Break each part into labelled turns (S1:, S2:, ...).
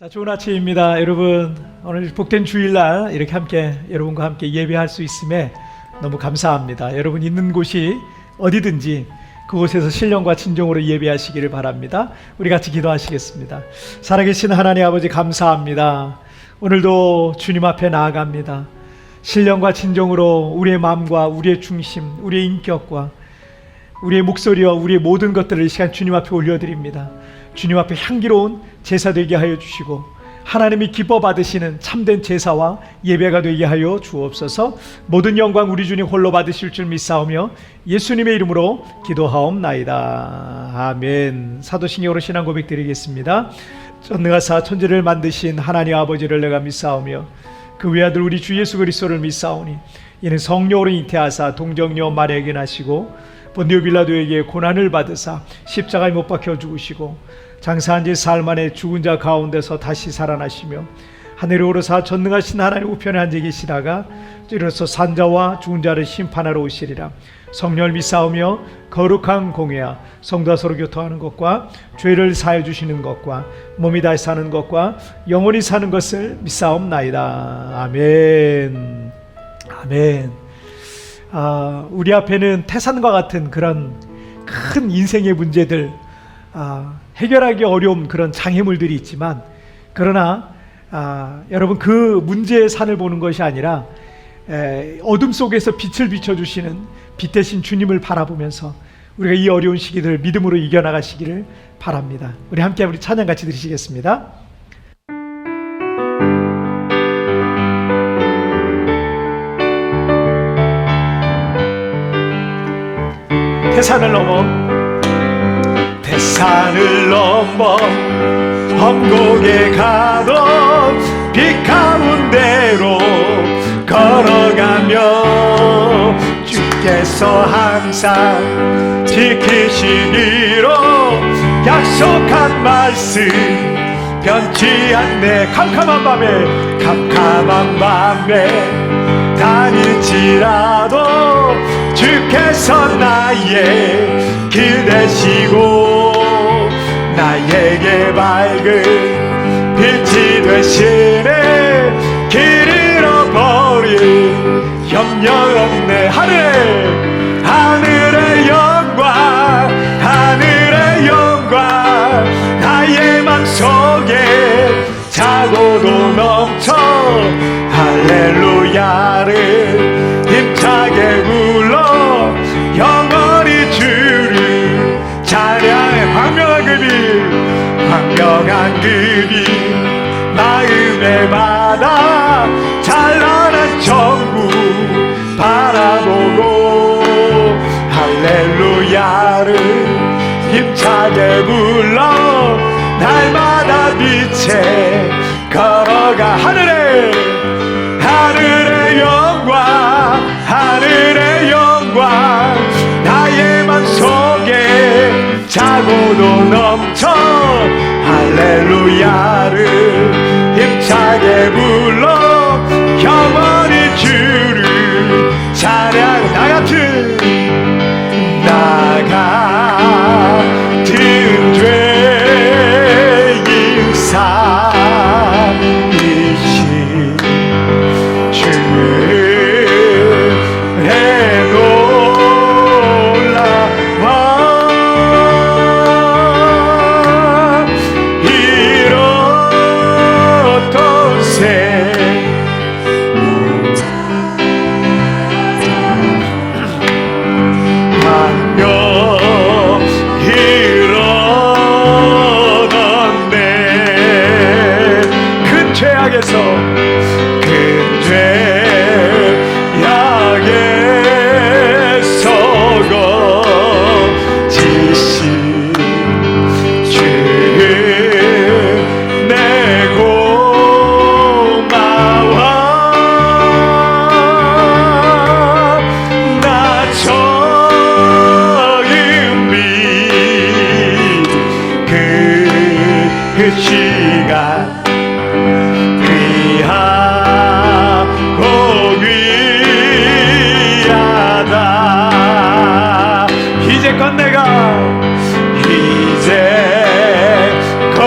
S1: 자, 좋은 아침입니다. 여러분, 오늘 복된 주일날 이렇게 함께 여러분과 함께 예배할 수 있음에 너무 감사합니다. 여러분 있는 곳이 어디든지 그곳에서 신령과 진정으로 예배하시기를 바랍니다. 우리 같이 기도하시겠습니다. 살아계신 하나님 아버지, 감사합니다. 오늘도 주님 앞에 나아갑니다. 신령과 진정으로 우리의 마음과 우리의 중심, 우리의 인격과 우리의 목소리와 우리의 모든 것들을 이 시간 주님 앞에 올려드립니다. 주님 앞에 향기로운 제사 되게 하여 주시고 하나님이 기뻐 받으시는 참된 제사와 예배가 되게 하여 주옵소서. 모든 영광 우리 주님 홀로 받으실 줄 믿사오며 예수님의 이름으로 기도하옵나이다. 아멘. 사도신경으로 신앙 고백 드리겠습니다. 전능하사 천지를 만드신 하나님 아버지를 내가 믿사오며 그 외아들 우리 주 예수 그리스도를 믿사오니 이는 성령으로 잉태하사 동정녀 마리아에게 나시고 본디오 빌라도에게 고난을 받으사 십자가에 못 박혀 죽으시고 장사한 지 사흘 만에 죽은 자 가운데서 다시 살아나시며 하늘에 오르사 전능하신 하나님 우편에 앉아 계시다가 이로써 산자와 죽은 자를 심판하러 오시리라. 성령을 믿사오며 거룩한 공회와 성도와 서로 교통하는 것과 죄를 사해 주시는 것과 몸이 다시 사는 것과 영원히 사는 것을 믿사옵나이다. 아멘. 아멘. 우리 앞에는 태산과 같은 그런 큰 인생의 문제들, 해결하기 어려운 그런 장애물들이 있지만, 그러나 여러분 그 문제의 산을 보는 것이 아니라 어둠 속에서 빛을 비춰주시는 빛 대신 주님을 바라보면서 우리가 이 어려운 시기들을 믿음으로 이겨나가시기를 바랍니다. 우리 함께 우리 찬양 같이 드리시겠습니다. 태산을 넘어 험곡에 가도 빛 가운데로 걸어가며 주께서 항상 지키시기로 약속한 말씀 변치 않네. 캄캄한 밤에 다닐지라도 주께서 나의 길 되시고 나에게 밝은 빛이 되시네. 길 잃어버릴 염려 없네. 하늘의 영광 나의 맘속에 차고도 넘쳐 할렐루야를 힘차게 불러 영원히 주를 찬양해. 광명한 그비 마음에 받아 찬란한 천국 바라보고 할렐루야를 힘차게 불러 날마다 빛에 걸어가. 하늘의 영광 나의 맘속에 차고도 넘쳐 할렐루야를 힘차게 불러 영원히 주를 찬양. 나 같은 죄인 사이신 주의 놀라와 이렇던 새 이제껏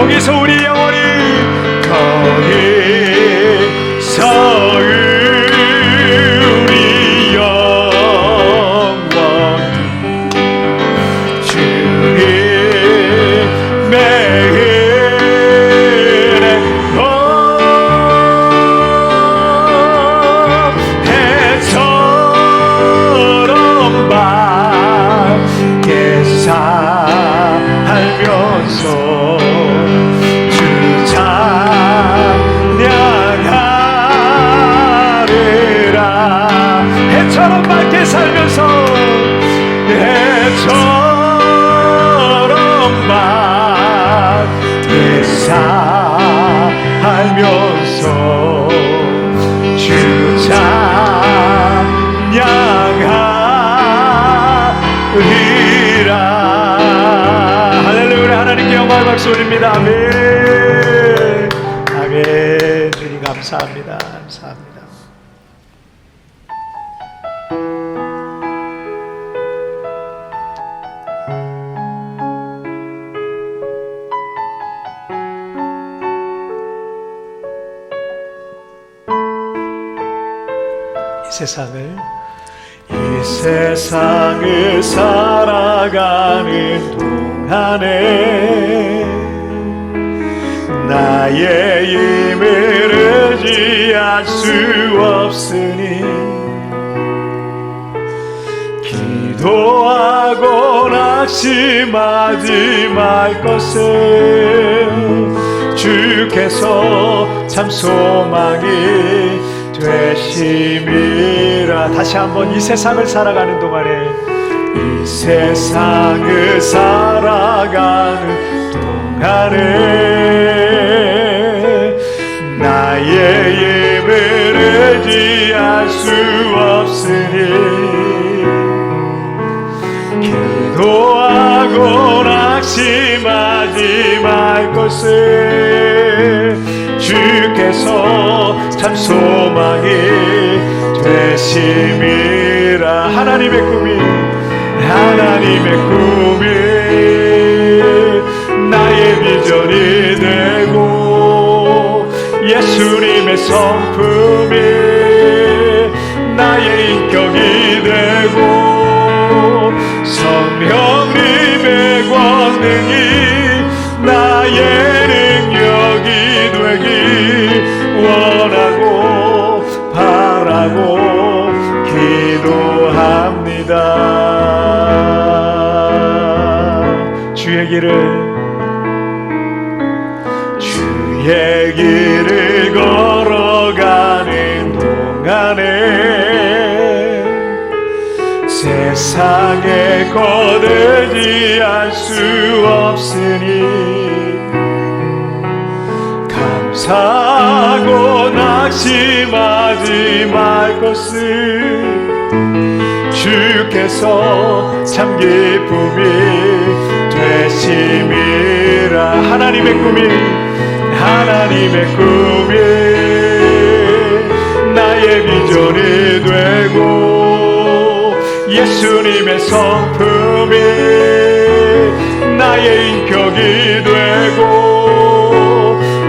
S1: 거기서 우리 영원히 거기서 우리 영원히 주님의 해처럼 밝게 살면서 주 찬양하리라. 해처럼 밝게 살면서 해처럼 밝게 살면서 주 찬양하리라. 할렐루야. 하나님께 영광의 박수 올립니다. 아멘. 아멘. 주님 감사합니다. 감사합니다. 이 세상을 살아가는 동안에 나의 힘을 의지할 수 없으니 기도하고 낙심하지 말 것을 주께서 참 소망이 되심이라. 다시 한번 이 세상을 살아가는 동안에 이 세상을 살아가는 동안에 나의 힘을 의지할 수 없으니 기도하고 낙심하지 말 것을 주께서 참 소망이 되심이라. 하나님의 꿈이 나의 비전이 되고 예수님의 성품이 나의 인격이 되고 성령님의 권능이 나의 능력이 되기 원하고 바라고 기도합니다. 주의 길을 걸어가는 동안에 세상에 거들지할 수 없으니 감사하고 낙심하지 말 것을 주께서 참 기쁨이 되심이라. 하나님의 꿈이 나의 비전이 되고 예수님의 성품이 나의 인격이 되고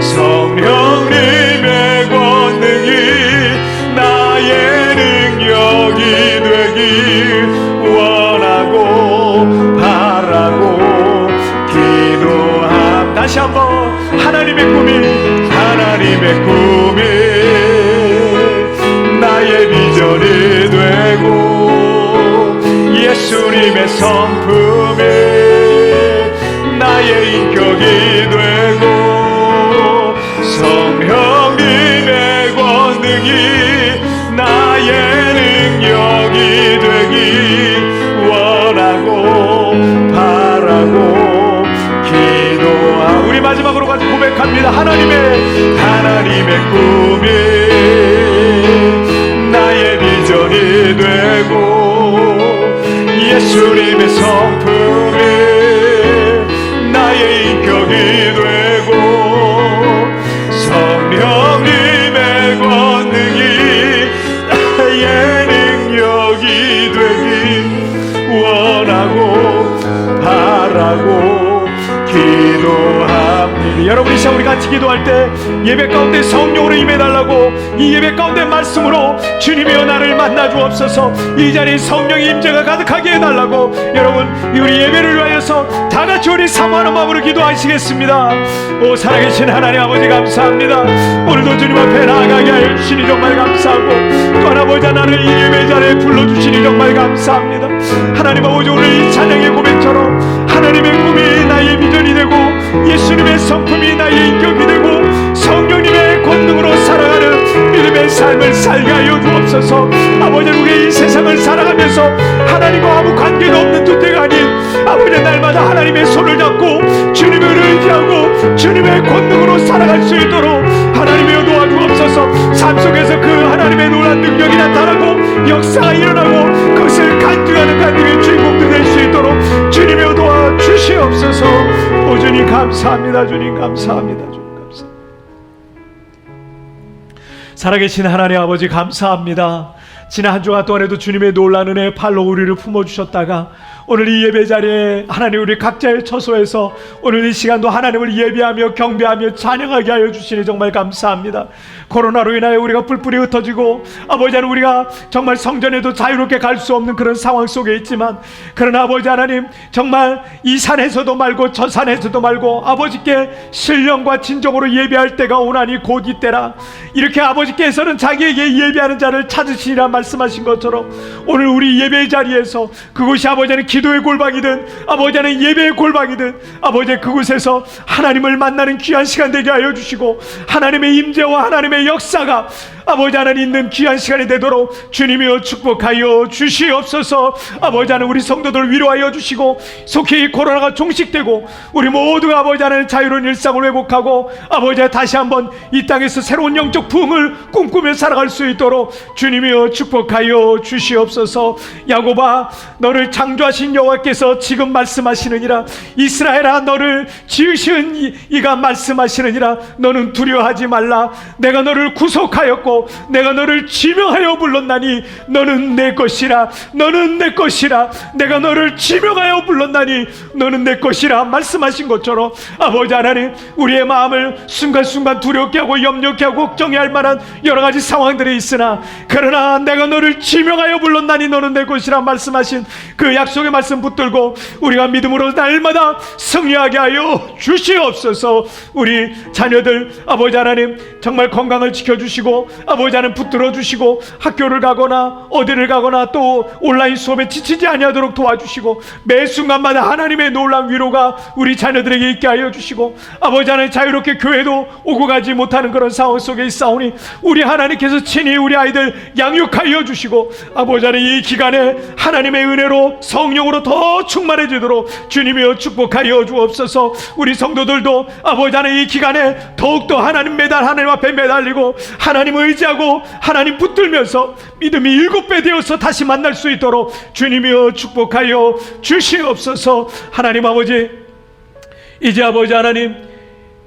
S1: 성령님의 권능이 나의 능력이 되기 원하고 바라고 기도함. 다시 한번 하나님의 꿈이 나의 비전이 되고 예수님의 성품이 나의 인격이 되고 성령님의 권능이 나의 능력이 되기 원하고 바라고 기도하. 우리 마지막으로 같이 고백합니다. 하나님의 꿈이 나의 비전이 되고 예수님의 성품이 나의 인격이 되고 성령님의 권능이 나의 능력이 되기 원하고 바라고 기도합니다. 여러분 이 시간 우리 같이 기도할 때 예배 가운데 성령으로 임해달라고, 이 예배 가운데 말씀으로 주님이여 나를 만나 주옵소서, 이 자리에 성령의 임재가 가득하게 해달라고, 여러분 우리 예배를 위하여서 다 같이 우리 사모하는 마음으로 기도하시겠습니다. 오 살아계신 하나님 아버지 감사합니다. 오늘도 주님 앞에 나아가게 하여 주시니 정말 감사하고, 또 아버지 나를 이 예배 자리에 불러주시니 정말 감사합니다. 하나님 아버지 오늘 이 찬양의 고백처럼 하나님의 꿈이 나의 비전이 되고 예수님의 성품이 나의 인격이 되고 성령님의 권능으로 살아가는 믿음의 삶을 살게 하여 주옵소서. 아버지 우리 이 세상을 살아가면서 하나님과 아무 관계도 없는 주체가 아닌 아버지 날마다 하나님의 손을 잡고 주님을 의지하고 주님의 권능으로 살아갈 수 있도록 하나님이여 도와주옵소서. 삶 속에서 그 하나님의 놀라운 능력이 나타나고 역사가 일어나고 그것을 간증하는 하나님의 주인공들 될 수 있도록 주님이여 도와주시옵소서. 오 주님 감사합니다. 주님 감사합니다. 주님 감사합니다. 살아계신 하나님 아버지 감사합니다. 지난 한 주간 동안에도 주님의 놀라운 은혜의 팔로 우리를 품어주셨다가 오늘 이 예배 자리에 하나님 우리 각자의 처소에서 오늘 이 시간도 하나님을 예배하며 경배하며 찬양하게 하여 주시니 정말 감사합니다. 코로나로 인하여 우리가 뿔뿔이 흩어지고 아버지 하나님 우리가 정말 성전에도 자유롭게 갈 수 없는 그런 상황 속에 있지만, 그러나 아버지 하나님 정말 이 산에서도 말고 저 산에서도 말고 아버지께 신령과 진정으로 예배할 때가 오나니 곧 이때라. 이렇게 아버지께서는 자기에게 예배하는 자를 찾으시리라 말씀하신 것처럼 오늘 우리 예배 자리에서 그곳이 아버지 하나님 기도의 골방이든 아버지 하나님 예배의 골방이든 아버지 그곳에서 하나님을 만나는 귀한 시간 되게 하여 주시고 하나님의 임재와 하나님의 역사가 아버지 하나님 있는 귀한 시간이 되도록 주님이여 축복하여 주시옵소서. 아버지 하나님 우리 성도들 위로하여 주시고 속히 코로나가 종식되고 우리 모두가 아버지 하나님 자유로운 일상을 회복하고 아버지 다시 한번 이 땅에서 새로운 영적 부흥을 꿈꾸며 살아갈 수 있도록 주님이여 축복하여 주시옵소서. 야곱아 너를 창조하신 여호와께서 지금 말씀하시느니라. 이스라엘아 너를 지으신 이가 말씀하시느니라. 너는 두려워하지 말라. 내가 너를 구속하였고 내가 너를 지명하여 불렀나니 너는 내 것이라. 너는 내 것이라. 내가 너를 지명하여 불렀나니 너는 내 것이라 말씀하신 것처럼 아버지 하나님 우리의 마음을 순간순간 두렵게 하고 염려케 하고 걱정해야 할 만한 여러 가지 상황들이 있으나 그러나 내가 너를 지명하여 불렀나니 너는 내 것이라 말씀하신 그 약속의 말씀 붙들고 우리가 믿음으로 날마다 승리하게 하여 주시옵소서. 우리 자녀들 아버지 하나님 정말 건강을 지켜주시고 아버지 하나님 붙들어 주시고 학교를 가거나 어디를 가거나 또 온라인 수업에 지치지 아니하도록 도와주시고 매 순간마다 하나님의 놀라운 위로가 우리 자녀들에게 있게 하여 주시고 아버지 하나님 자유롭게 교회도 오고 가지 못하는 그런 상황 속에 있사오니 우리 하나님께서 친히 우리 아이들 양육하여 주시고 아버지 하나님 이 기간에 하나님의 은혜로 성령으로 더 충만해지도록 주님이여 축복하여 주옵소서. 우리 성도들도 아버지 하나님 이 기간에 더욱더 하나님 앞에 매달리고 하나님을 의지하고 하나님 붙들면서 믿음이 7배 되어서 다시 만날 수 있도록 주님이여 축복하여 주시옵소서. 하나님 아버지 이제 아버지 하나님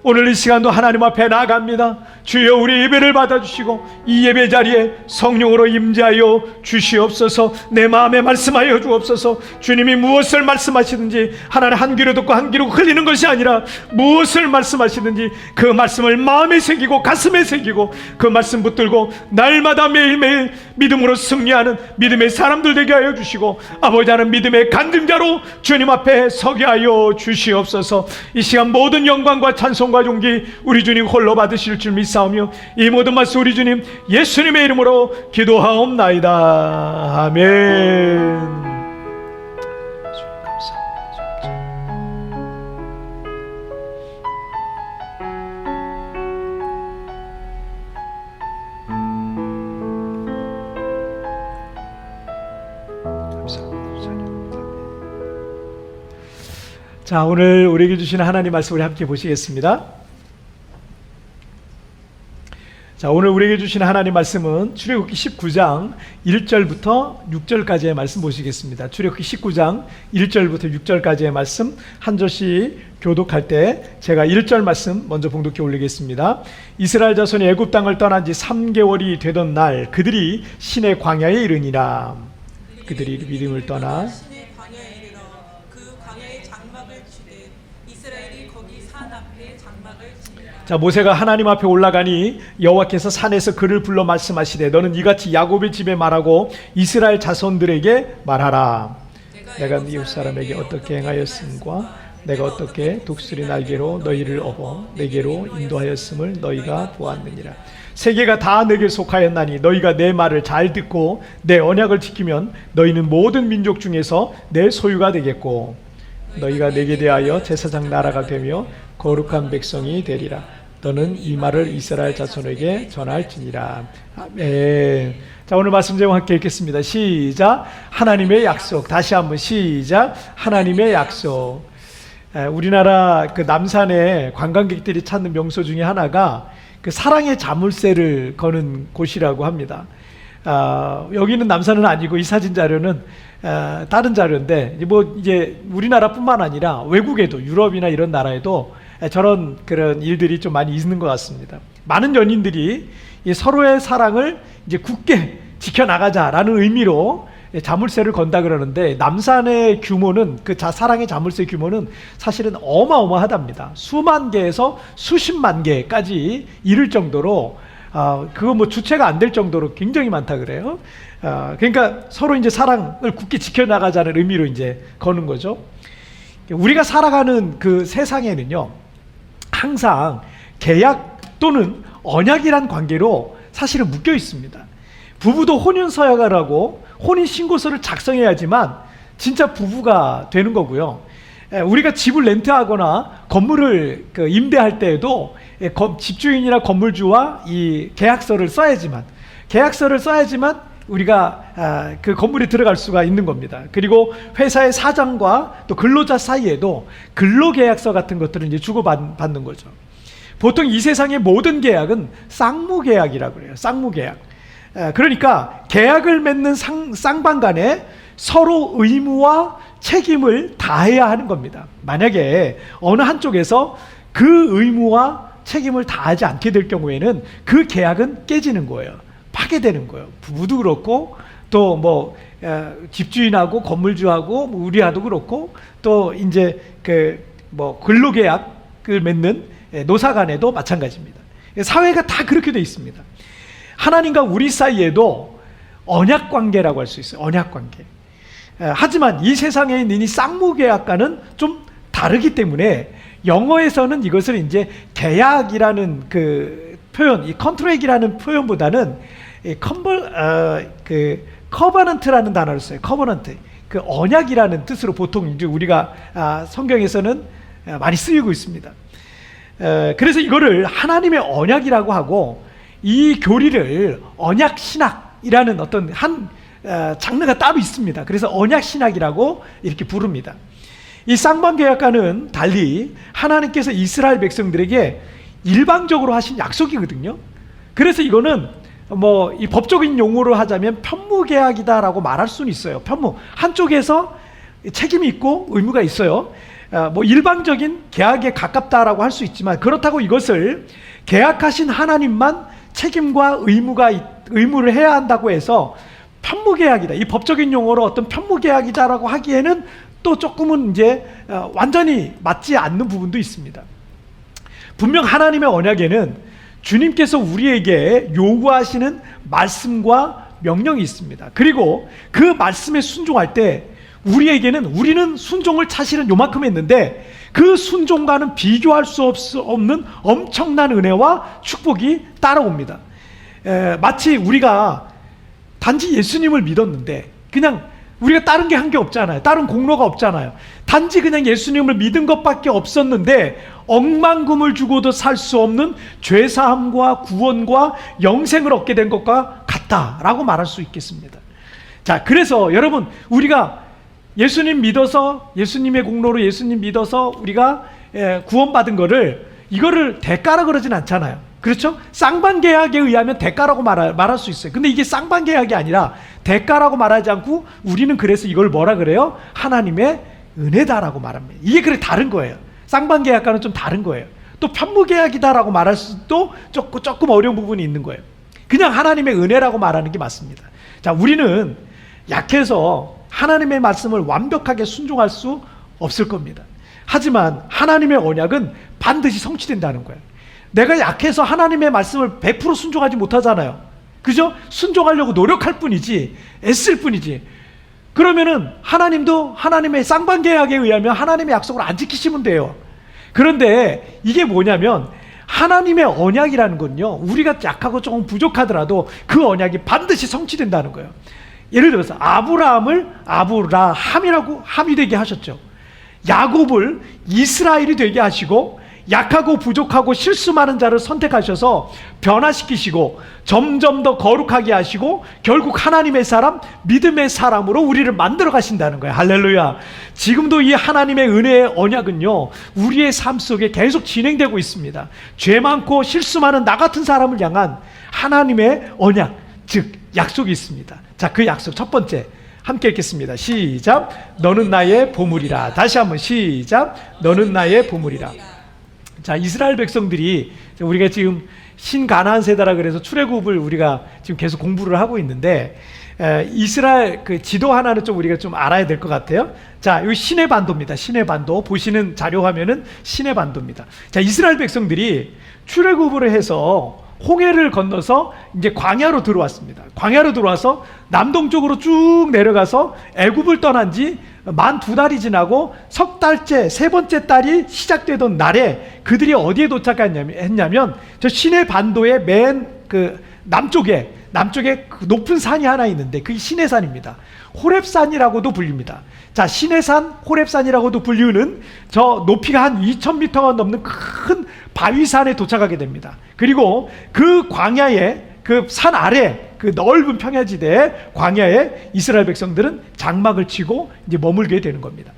S1: 오늘 이 시간도 하나님 앞에 나아갑니다. 주여 우리 예배를 받아주시고 이 예배 자리에 성령으로 임재하여 주시옵소서. 내 마음에 말씀하여 주옵소서. 주님이 무엇을 말씀하시든지 하나님 한 귀로 듣고 한 귀로 흘리는 것이 아니라 무엇을 말씀하시든지 그 말씀을 마음에 새기고 가슴에 새기고 그 말씀 붙들고 날마다 매일매일 믿음으로 승리하는 믿음의 사람들 되게 하여 주시고 아버지 하나님 믿음의 간증자로 주님 앞에 서게 하여 주시옵소서. 이 시간 모든 영광과 찬송과 존귀 우리 주님 홀로 받으실 줄 믿사오며 이 모든 말씀 우리 주님 예수님의 이름으로 기도하옵나이다. 아멘. 자, 오늘 우리에게 주시는 하나님 말씀을 함께 보시겠습니다. 자, 오늘 우리에게 주시는 하나님 말씀은 출애굽기 19장 1절부터 6절까지의 말씀 보시겠습니다. 출애굽기 19장 1절부터 6절까지의 말씀 한 절씩 교독할 때 제가 1절 말씀 먼저 봉독해 올리겠습니다. 이스라엘 자손이 애굽 땅을 떠난 지 3개월이 되던 날 그들이 신의 광야에 이르니라. 그들이 믿음을 떠나
S2: 이스라엘이 거기 산 앞에 장막을 치니라.
S1: 자, 모세가 하나님 앞에 올라가니 여호와께서 산에서 그를 불러 말씀하시되 너는 이같이 야곱의 집에 말하고 이스라엘 자손들에게 말하라. 내가 네 이웃 사람에게 어떻게 행하였음과 내가 어떻게 독수리 날개로 너희를 업어 내게로 인도하였음을 너희가 보았느니라. 세계가 다 내게 속하였나니 너희가 내 말을 잘 듣고 내 언약을 지키면 너희는 모든 민족 중에서 내 소유가 되겠고 너희가 내게 대하여 제사장 나라가 되며 거룩한 백성이 되리라. 너는 이 말을 이스라엘 자손에게 전할지니라. 아멘. 자, 오늘 말씀 제목 함께 읽겠습니다. 시작. 하나님의 약속. 다시 한번 시작. 하나님의 약속. 우리나라 그 남산에 관광객들이 찾는 명소 중에 하나가 그 사랑의 자물쇠를 거는 곳이라고 합니다. 여기는 남산은 아니고 이 사진 자료는 다른 자료인데 이제 우리나라뿐만 아니라 외국에도 유럽이나 이런 나라에도 저런 그런 일들이 좀 많이 있는 것 같습니다. 많은 연인들이 서로의 사랑을 이제 굳게 지켜나가자라는 의미로 자물쇠를 건다 그러는데 남산의 규모는 그 사랑의 자물쇠 규모는 사실은 어마어마하답니다. 수만 개에서 수십만 개까지 이를 정도로 그거 뭐 주체가 안 될 정도로 굉장히 많다 그래요. 그러니까 서로 이제 사랑을 굳게 지켜나가자는 의미로 이제 거는 거죠. 우리가 살아가는 그 세상에는요, 항상 계약 또는 언약이란 관계로 사실은 묶여 있습니다. 부부도 혼인서약을 하고 혼인신고서를 작성해야지만 진짜 부부가 되는 거고요. 우리가 집을 렌트하거나 건물을 임대할 때에도 집주인이나 건물주와 이 계약서를 써야지만 우리가 그 건물에 들어갈 수가 있는 겁니다. 그리고 회사의 사장과 또 근로자 사이에도 근로계약서 같은 것들을 이제 주고받는 거죠. 보통 이 세상의 모든 계약은 쌍무계약이라고 그래요. 쌍무계약. 그러니까 계약을 맺는 쌍방 간에 서로 의무와 책임을 다해야 하는 겁니다. 만약에 어느 한쪽에서 그 의무와 책임을 다하지 않게 될 경우에는 그 계약은 깨지는 거예요. 파괴되는 거예요. 부부도 그렇고 또 뭐 집주인하고 건물주하고 우리하도 그렇고 또 이제 그 뭐 근로계약을 맺는 노사 간에도 마찬가지입니다. 사회가 다 그렇게 돼 있습니다. 하나님과 우리 사이에도 언약 관계라고 할 수 있어요. 언약 관계. 하지만 이 세상에 있는 이 쌍무계약과는 좀 다르기 때문에 영어에서는 이것을 이제 계약이라는 그 표현, 이 컨트랙이라는 표현보다는 커버넌트라는 단어를 써요. 커버넌트. 그 언약이라는 뜻으로 보통 이제 우리가 성경에서는 많이 쓰이고 있습니다. 그래서 이거를 하나님의 언약이라고 하고 이 교리를 언약 신학이라는 어떤 한 장르가 따로 있습니다. 그래서 언약 신학이라고 이렇게 부릅니다. 이 쌍방계약과는 달리 하나님께서 이스라엘 백성들에게 일방적으로 하신 약속이거든요. 그래서 이거는 뭐 이 법적인 용어로 하자면 편무계약이다라고 말할 수는 있어요. 편무. 한쪽에서 책임이 있고 의무가 있어요. 뭐 일방적인 계약에 가깝다라고 할 수 있지만 그렇다고 이것을 계약하신 하나님만 책임과 의무를 해야 한다고 해서 편무계약이다. 이 법적인 용어로 어떤 편무계약이다라고 하기에는 또 조금은 이제 완전히 맞지 않는 부분도 있습니다. 분명 하나님의 언약에는 주님께서 우리에게 요구하시는 말씀과 명령이 있습니다. 그리고 그 말씀에 순종할 때 우리는 순종을 사실은 요만큼 했는데 그 순종과는 비교할 수 없는 엄청난 은혜와 축복이 따라옵니다. 마치 우리가 단지 예수님을 믿었는데 그냥 우리가 다른 게 한 게 없잖아요. 다른 공로가 없잖아요. 단지 그냥 예수님을 믿은 것밖에 없었는데 억만금을 주고도 살 수 없는 죄사함과 구원과 영생을 얻게 된 것과 같다라고 말할 수 있겠습니다. 자, 그래서 여러분 우리가 예수님 믿어서 예수님의 공로로 예수님 믿어서 우리가 구원받은 거를 이거를 대가라 그러진 않잖아요. 그렇죠? 쌍방계약에 의하면 대가라고 말할 수 있어요. 근데 이게 쌍방계약이 아니라 대가라고 말하지 않고 우리는 그래서 이걸 뭐라 그래요? 하나님의 은혜다라고 말합니다. 이게 그래 다른 거예요. 쌍방계약과는 좀 다른 거예요. 또 편무계약이다라고 말할 수도 조금 어려운 부분이 있는 거예요. 그냥 하나님의 은혜라고 말하는 게 맞습니다. 자, 우리는 약해서 하나님의 말씀을 완벽하게 순종할 수 없을 겁니다. 하지만 하나님의 언약은 반드시 성취된다는 거예요. 내가 약해서 하나님의 말씀을 100% 순종하지 못하잖아요. 그죠? 순종하려고 노력할 뿐이지, 애쓸 뿐이지. 그러면은 하나님도 하나님의 쌍방계약에 의하면 하나님의 약속을 안 지키시면 돼요. 그런데 이게 뭐냐면 하나님의 언약이라는 건요, 우리가 약하고 조금 부족하더라도 그 언약이 반드시 성취된다는 거예요. 예를 들어서 아브라함을 아브라함이라고 함이 되게 하셨죠. 야곱을 이스라엘이 되게 하시고 약하고 부족하고 실수 많은 자를 선택하셔서 변화시키시고 점점 더 거룩하게 하시고 결국 하나님의 사람, 믿음의 사람으로 우리를 만들어 가신다는 거예요. 할렐루야. 지금도 이 하나님의 은혜의 언약은요, 우리의 삶 속에 계속 진행되고 있습니다. 죄 많고 실수 많은 나 같은 사람을 향한 하나님의 언약, 즉 약속이 있습니다. 자, 그 약속 첫 번째 함께 읽겠습니다. 시작. 너는 나의 보물이라. 다시 한번 시작. 너는 나의 보물이라. 자, 이스라엘 백성들이, 우리가 지금 신가나안 세대라 그래서 출애굽을 우리가 지금 계속 공부를 하고 있는데, 이스라엘 그 지도 하나는 좀 우리가 좀 알아야 될 것 같아요. 자, 여기 시내 반도입니다. 시내 반도 보시는 자료 화면은 시내 반도입니다. 자, 이스라엘 백성들이 출애굽을 해서 홍해를 건너서 이제 광야로 들어왔습니다. 광야로 들어와서 남동쪽으로 쭉 내려가서 애굽을 떠난 지 만 2달이 지나고 석 달째, 세 번째 달이 시작되던 날에 그들이 어디에 도착했냐면 저 시내 반도의 맨 그 남쪽에 그 높은 산이 하나 있는데 그게 시내산입니다. 호렙산이라고도 불립니다. 자, 시내산, 호렙산이라고도 불리는 저 높이가 한 2000m가 넘는 큰 바위산에 도착하게 됩니다. 그리고 그 광야에, 그 산 아래 그 넓은 평야지대에 광야에 이스라엘 백성들은 장막을 치고 이제 머물게 되는 겁니다.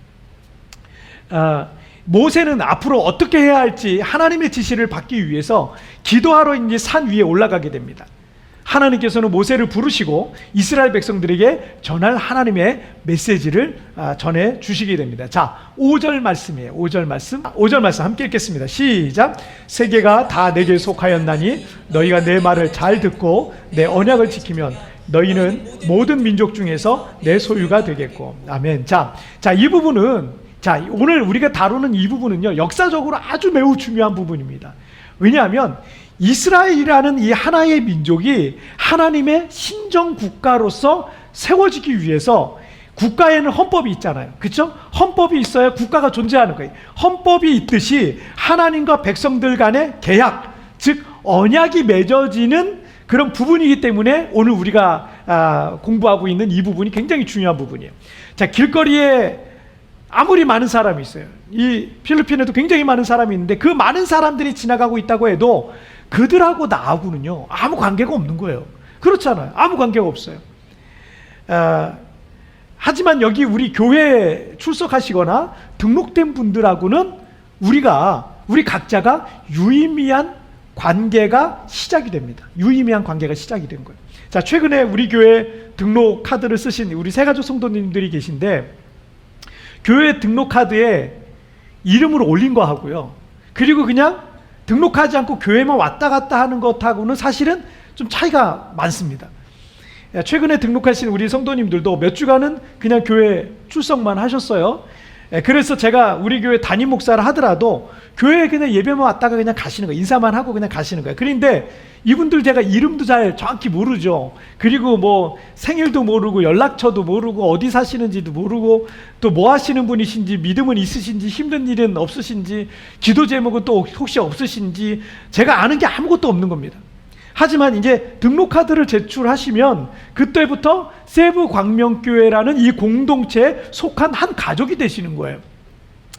S1: 모세는 앞으로 어떻게 해야 할지 하나님의 지시를 받기 위해서 기도하러 이제 산 위에 올라가게 됩니다. 하나님께서는 모세를 부르시고 이스라엘 백성들에게 전할 하나님의 메시지를 전해 주시게 됩니다. 자, 5절 말씀이에요. 5절 말씀 함께 읽겠습니다. 시작. 세계가 다 내게 속하였나니 너희가 내 말을 잘 듣고 내 언약을 지키면 너희는 모든 민족 중에서 내 소유가 되겠고. 아멘. 자, 이 부분은, 자, 오늘 우리가 다루는 이 부분은요, 역사적으로 아주 매우 중요한 부분입니다. 왜냐하면 이스라엘이라는 이 하나의 민족이 하나님의 신정 국가로서 세워지기 위해서 국가에는 헌법이 있잖아요. 그렇죠? 헌법이 있어야 국가가 존재하는 거예요. 헌법이 있듯이 하나님과 백성들 간의 계약, 즉 언약이 맺어지는 그런 부분이기 때문에 오늘 우리가 공부하고 있는 이 부분이 굉장히 중요한 부분이에요. 자, 길거리에 아무리 많은 사람이 있어요. 이 필리핀에도 굉장히 많은 사람이 있는데 그 많은 사람들이 지나가고 있다고 해도 그들하고 나하고는요 아무 관계가 없는 거예요. 그렇잖아요. 아무 관계가 없어요. 하지만 여기 우리 교회에 출석하시거나 등록된 분들하고는 우리 각자가 유의미한 관계가 시작이 됩니다. 유의미한 관계가 시작이 된 거예요. 자, 최근에 우리 교회 등록 카드를 쓰신 우리 새가족 성도님들이 계신데 교회 등록 카드에 이름을 올린 거 하고요, 그리고 그냥 등록하지 않고 교회만 왔다 갔다 하는 것하고는 사실은 좀 차이가 많습니다. 최근에 등록하신 우리 성도님들도 몇 주간은 그냥 교회 출석만 하셨어요. 그래서 제가 우리 교회 담임 목사를 하더라도 교회에 그냥 예배만 왔다가 그냥 가시는 거예요. 인사만 하고 그냥 가시는 거예요. 그런데 이분들 제가 이름도 잘 정확히 모르죠. 그리고 뭐 생일도 모르고 연락처도 모르고 어디 사시는지도 모르고 또 뭐 하시는 분이신지, 믿음은 있으신지, 힘든 일은 없으신지, 기도 제목은 또 혹시 없으신지 제가 아는 게 아무것도 없는 겁니다. 하지만 이제 등록카드를 제출하시면 그때부터 세부광명교회라는 이 공동체에 속한 한 가족이 되시는 거예요.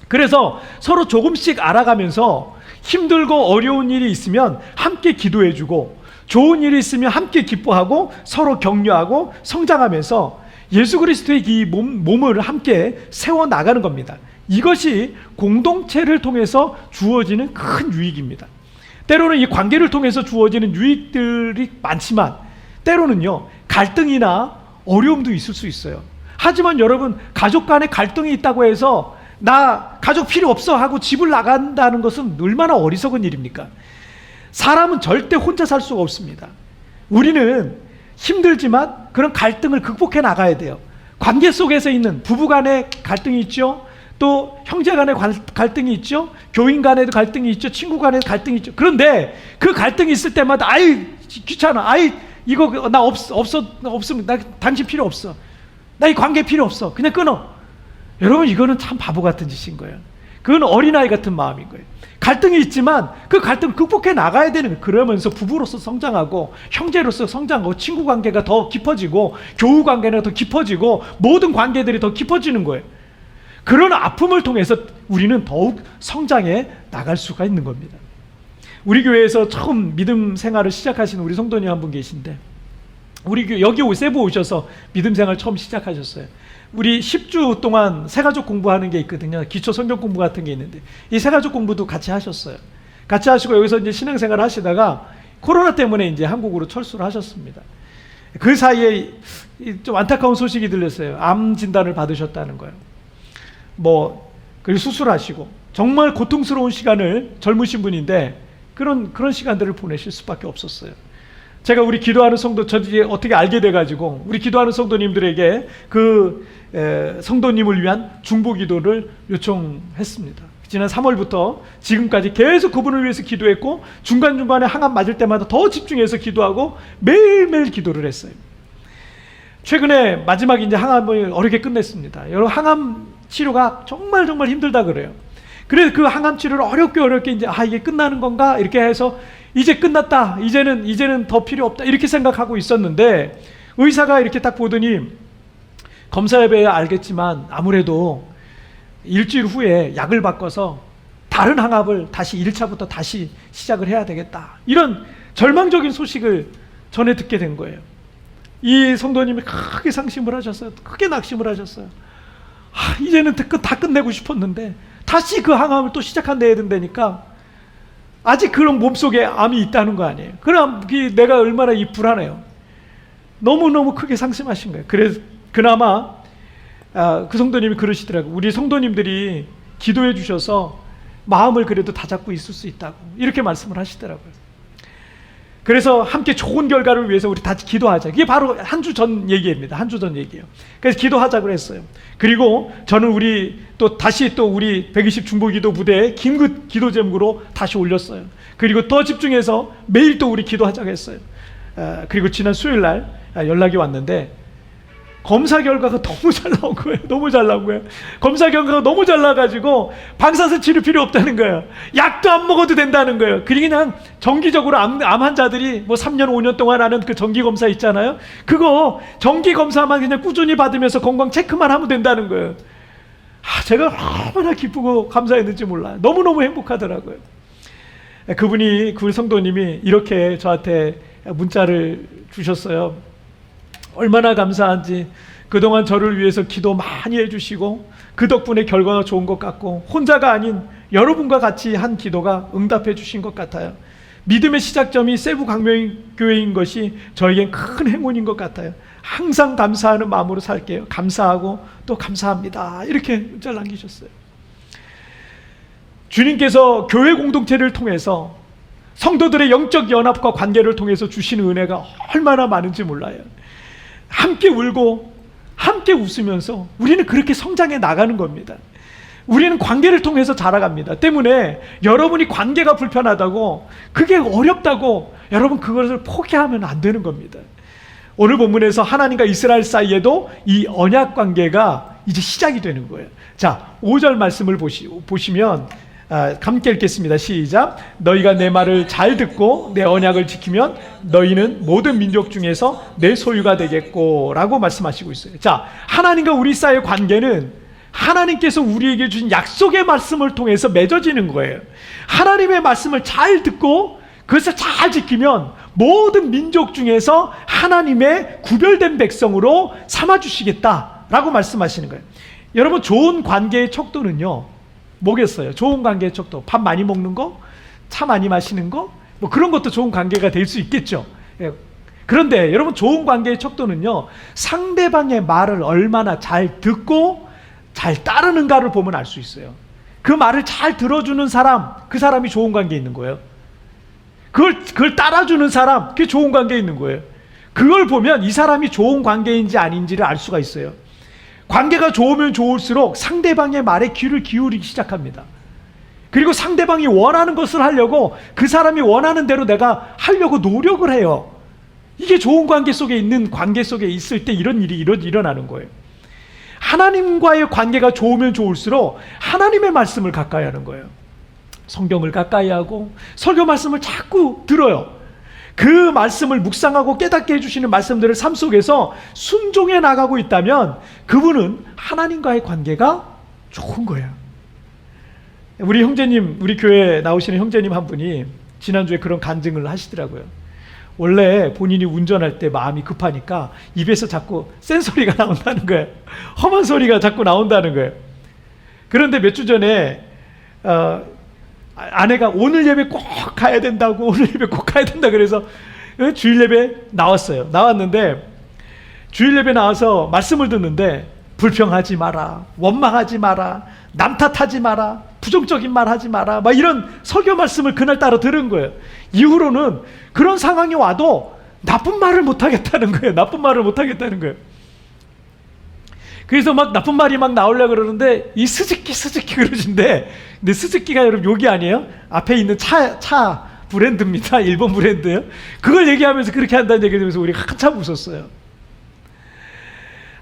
S1: 그래서 서로 조금씩 알아가면서 힘들고 어려운 일이 있으면 함께 기도해주고, 좋은 일이 있으면 함께 기뻐하고 서로 격려하고 성장하면서 예수 그리스도의 이 몸을 함께 세워나가는 겁니다. 이것이 공동체를 통해서 주어지는 큰 유익입니다. 때로는 이 관계를 통해서 주어지는 유익들이 많지만 때로는요 갈등이나 어려움도 있을 수 있어요. 하지만 여러분, 가족 간에 갈등이 있다고 해서 나 가족 필요 없어 하고 집을 나간다는 것은 얼마나 어리석은 일입니까? 사람은 절대 혼자 살 수가 없습니다. 우리는 힘들지만 그런 갈등을 극복해 나가야 돼요. 관계 속에서 있는 부부 간의 갈등이 있죠. 또 형제 간의 갈등이 있죠. 교인 간에도 갈등이 있죠. 친구 간에도 갈등이 있죠. 그런데 그 갈등이 있을 때마다 아이 귀찮아. 아이 이거 나 없으면 나 당신 필요 없어. 나 이 관계 필요 없어. 그냥 끊어. 여러분 이거는 참 바보 같은 짓인 거예요. 그건 어린아이 같은 마음인 거예요. 갈등이 있지만 그 갈등을 극복해 나가야 되는 거예요. 그러면서 부부로서 성장하고 형제로서 성장하고 친구 관계가 더 깊어지고 교우 관계가 더 깊어지고 모든 관계들이 더 깊어지는 거예요. 그런 아픔을 통해서 우리는 더욱 성장해 나갈 수가 있는 겁니다. 우리 교회에서 처음 믿음 생활을 시작하신 우리 성도님 한 분 계신데 우리 여기 세부 오셔서 믿음 생활 처음 시작하셨어요. 우리 10주 동안 새가족 공부하는 게 있거든요. 기초 성경 공부 같은 게 있는데 이 새가족 공부도 같이 하셨어요. 같이 하시고 여기서 이제 신앙생활 하시다가 코로나 때문에 이제 한국으로 철수를 하셨습니다. 그 사이에 좀 안타까운 소식이 들렸어요. 암 진단을 받으셨다는 거예요. 그리고 수술하시고 정말 고통스러운 시간을 젊으신 분인데 그런 시간들을 보내실 수밖에 없었어요. 제가 우리 기도하는 성도, 저 이제 어떻게 알게 돼가지고 우리 기도하는 성도님들에게 그 성도님을 위한 중보 기도를 요청했습니다. 지난 3월부터 지금까지 계속 그분을 위해서 기도했고 중간중간에 항암 맞을 때마다 더 집중해서 기도하고 매일매일 기도를 했어요. 최근에 마지막 이제 항암을 어렵게 끝냈습니다. 여러분 항암 치료가 정말 힘들다 그래요. 그래서 그 항암 치료를 어렵게 이제 이게 끝나는 건가 이렇게 해서 이제 끝났다. 이제는 더 필요 없다. 이렇게 생각하고 있었는데 의사가 이렇게 딱 보더니 검사해봐야 알겠지만 아무래도 일주일 후에 약을 바꿔서 다른 항암을 다시 1차부터 다시 시작을 해야 되겠다. 이런 절망적인 소식을 전해 듣게 된 거예요. 이 성도님이 크게 상심을 하셨어요. 크게 낙심을 하셨어요. 이제는 다 끝내고 싶었는데 다시 그 항암을 또 시작한대야 된다니까 아직 그런 몸속에 암이 있다는 거 아니에요. 그럼 내가 얼마나 불안해요. 너무너무 크게 상심하신 거예요. 그래서 그나마 그 성도님이 그러시더라고요. 우리 성도님들이 기도해 주셔서 마음을 그래도 다잡고 있을 수 있다고 이렇게 말씀을 하시더라고요. 그래서 함께 좋은 결과를 위해서 우리 다 기도하자. 이게 바로 한 주 전 얘기입니다. 한 주 전 얘기예요. 그래서 기도하자고 했어요. 그리고 저는 다시 우리 120 중보기도 부대에 긴급 기도 제목으로 다시 올렸어요. 그리고 더 집중해서 매일 또 우리 기도하자고 했어요. 그리고 지난 수요일 날 연락이 왔는데 검사 결과가 너무 잘 나온 거예요. 너무 잘 나온 거예요. 검사 결과가 너무 잘 나가지고 방사선 치료 필요 없다는 거예요. 약도 안 먹어도 된다는 거예요. 그냥 정기적으로 암 환자들이 3년 5년 동안 하는 그 정기 검사 있잖아요. 그거 정기 검사만 그냥 꾸준히 받으면서 건강 체크만 하면 된다는 거예요. 제가 얼마나 기쁘고 감사했는지 몰라요. 너무너무 행복하더라고요. 그분이 그 성도님이 이렇게 저한테 문자를 주셨어요. 얼마나 감사한지 그동안 저를 위해서 기도 많이 해주시고 그 덕분에 결과가 좋은 것 같고 혼자가 아닌 여러분과 같이 한 기도가 응답해 주신 것 같아요. 믿음의 시작점이 세부 강명교회인 것이 저에겐 큰 행운인 것 같아요. 항상 감사하는 마음으로 살게요. 감사하고 또 감사합니다. 이렇게 문자를 남기셨어요. 주님께서 교회 공동체를 통해서 성도들의 영적 연합과 관계를 통해서 주시는 은혜가 얼마나 많은지 몰라요. 함께 울고 함께 웃으면서 우리는 그렇게 성장해 나가는 겁니다. 우리는 관계를 통해서 자라갑니다. 때문에 여러분이 관계가 불편하다고 그게 어렵다고 여러분 그것을 포기하면 안 되는 겁니다. 오늘 본문에서 하나님과 이스라엘 사이에도 이 언약 관계가 이제 시작이 되는 거예요. 자, 5절 말씀을 보시면 함께 읽겠습니다. 시작. 너희가 내 말을 잘 듣고 내 언약을 지키면 너희는 모든 민족 중에서 내 소유가 되겠고 라고 말씀하시고 있어요. 자, 하나님과 우리 사이의 관계는 하나님께서 우리에게 주신 약속의 말씀을 통해서 맺어지는 거예요. 하나님의 말씀을 잘 듣고 그것을 잘 지키면 모든 민족 중에서 하나님의 구별된 백성으로 삼아주시겠다라고 말씀하시는 거예요. 여러분, 좋은 관계의 척도는요 뭐겠어요? 좋은 관계의 척도, 밥 많이 먹는 거, 차 많이 마시는 거, 그런 것도 좋은 관계가 될 수 있겠죠. 그런데 여러분, 좋은 관계의 척도는요 상대방의 말을 얼마나 잘 듣고 잘 따르는가를 보면 알 수 있어요. 그 말을 잘 들어주는 사람, 그 사람이 좋은 관계에 있는 거예요. 그걸 따라주는 사람, 그게 좋은 관계에 있는 거예요. 그걸 보면 이 사람이 좋은 관계인지 아닌지를 알 수가 있어요. 관계가 좋으면 좋을수록 상대방의 말에 귀를 기울이기 시작합니다. 그리고 상대방이 원하는 것을 하려고 그 사람이 원하는 대로 내가 하려고 노력을 해요. 이게 좋은 관계 속에 있는 관계 속에 있을 때 이런 일이 일어나는 거예요. 하나님과의 관계가 좋으면 좋을수록 하나님의 말씀을 가까이 하는 거예요. 성경을 가까이 하고 설교 말씀을 자꾸 들어요. 그 말씀을 묵상하고 깨닫게 해주시는 말씀들을 삶 속에서 순종해 나가고 있다면 그분은 하나님과의 관계가 좋은 거예요. 우리 형제님, 우리 교회에 나오시는 형제님 한 분이 지난주에 그런 간증을 하시더라고요. 원래 본인이 운전할 때 마음이 급하니까 입에서 자꾸 센 소리가 나온다는 거예요. 험한 소리가 자꾸 나온다는 거예요. 그런데 몇 주 전에 아내가 오늘 예배 꼭 가야 된다고, 오늘 예배 꼭 가야 된다 그래서 주일 예배 나왔어요. 나왔는데 주일 예배 나와서 말씀을 듣는데 불평하지 마라, 원망하지 마라, 남 탓하지 마라, 부정적인 말 하지 마라, 막 이런 설교 말씀을 그날따라 들은 거예요. 이후로는 그런 상황이 와도 나쁜 말을 못 하겠다는 거예요. 나쁜 말을 못 하겠다는 거예요. 그래서 막 나쁜 말이 막 나오려고 그러는데 이 스즈키 그러신데, 근데 스즈키가 여러분 욕이 아니에요. 앞에 있는 차 브랜드입니다. 일본 브랜드예요. 그걸 얘기하면서 그렇게 한다는 얘기를 들으면서 우리가 한참 웃었어요.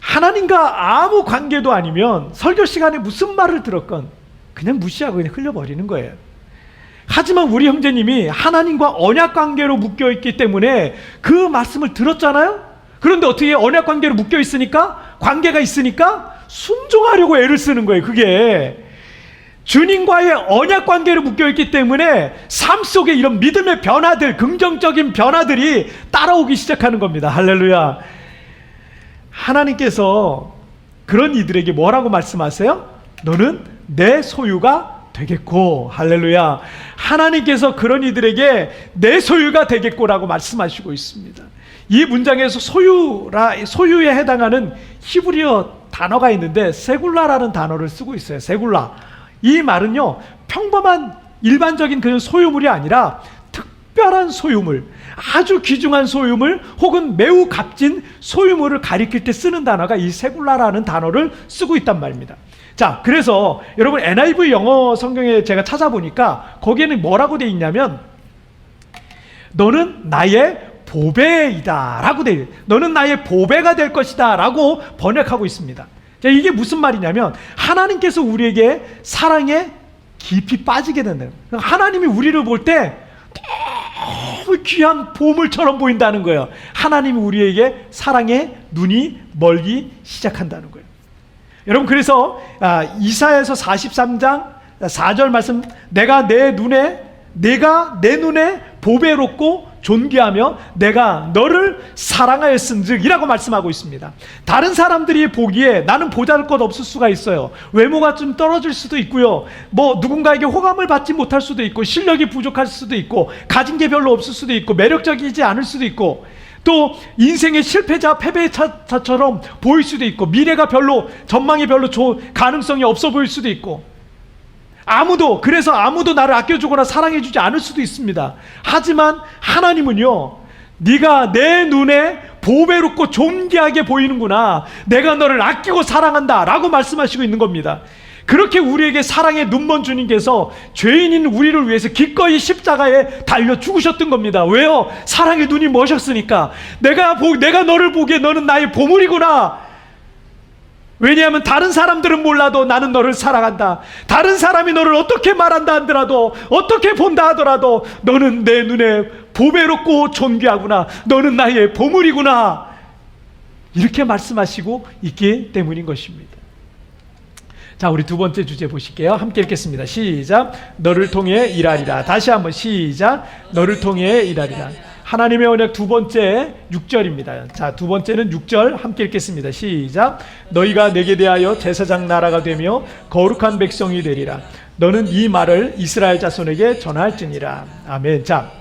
S1: 하나님과 아무 관계도 아니면 설교 시간에 무슨 말을 들었건 그냥 무시하고 그냥 흘려버리는 거예요. 하지만 우리 형제님이 하나님과 언약 관계로 묶여있기 때문에 그 말씀을 들었잖아요. 그런데 어떻게 언약 관계로 묶여있으니까, 관계가 있으니까 순종하려고 애를 쓰는 거예요. 그게 주님과의 언약 관계로 묶여있기 때문에 삶 속에 이런 믿음의 변화들, 긍정적인 변화들이 따라오기 시작하는 겁니다. 할렐루야. 하나님께서 그런 이들에게 뭐라고 말씀하세요? 너는 내 소유가 되겠고. 할렐루야. 하나님께서 그런 이들에게 내 소유가 되겠고라고 말씀하시고 있습니다. 이 문장에서 소유에 해당하는 히브리어 단어가 있는데 세굴라라는 단어를 쓰고 있어요. 세굴라. 이 말은요, 평범한 일반적인 그런 소유물이 아니라 특별한 소유물, 아주 귀중한 소유물 혹은 매우 값진 소유물을 가리킬 때 쓰는 단어가 이 세굴라라는 단어를 쓰고 있단 말입니다. 자, 그래서 여러분 NIV 영어 성경에 제가 찾아보니까 거기에는 뭐라고 되어 있냐면 너는 나의 보배이다 라고 되어 있어요. 너는 나의 보배가 될 것이다 라고 번역하고 있습니다. 자, 이게 무슨 말이냐면 하나님께서 우리에게 사랑에 깊이 빠지게 된다는 거예요. 하나님이 우리를 볼 때 너무 귀한 보물처럼 보인다는 거예요. 하나님이 우리에게 사랑에 눈이 멀기 시작한다는 거예요. 여러분, 그래서 이사야서 43장 4절 말씀, 내가 내 눈에 보배롭고 존귀하며 내가 너를 사랑하였은즉 이라고 말씀하고 있습니다. 다른 사람들이 보기에 나는 보잘것 없을 수가 있어요. 외모가 좀 떨어질 수도 있고요, 뭐 누군가에게 호감을 받지 못할 수도 있고, 실력이 부족할 수도 있고, 가진 게 별로 없을 수도 있고, 매력적이지 않을 수도 있고, 또 인생의 실패자, 패배자처럼 보일 수도 있고, 미래가 별로, 전망이 별로 가능성이 없어 보일 수도 있고, 그래서 아무도 나를 아껴주거나 사랑해주지 않을 수도 있습니다. 하지만 하나님은요, 네가 내 눈에 보배롭고 존귀하게 보이는구나, 내가 너를 아끼고 사랑한다 라고 말씀하시고 있는 겁니다. 그렇게 우리에게 사랑의 눈먼 주님께서 죄인인 우리를 위해서 기꺼이 십자가에 달려 죽으셨던 겁니다. 왜요? 사랑의 눈이 머셨으니까. 내가 너를 보기에 너는 나의 보물이구나. 왜냐하면 다른 사람들은 몰라도 나는 너를 사랑한다. 다른 사람이 너를 어떻게 말한다 하더라도, 어떻게 본다 하더라도 너는 내 눈에 보배롭고 존귀하구나. 너는 나의 보물이구나. 이렇게 말씀하시고 있기 때문인 것입니다. 자, 우리 두 번째 주제 보실게요. 함께 읽겠습니다. 시작. 너를 통해 일하리라. 다시 한번 시작. 너를 통해 일하리라. 하나님의 언약 두 번째 6절입니다. 자, 두 번째는 6절 함께 읽겠습니다. 시작. 너희가 내게 대하여 제사장 나라가 되며 거룩한 백성이 되리라. 너는 이 말을 이스라엘 자손에게 전할지니라. 아멘. 자,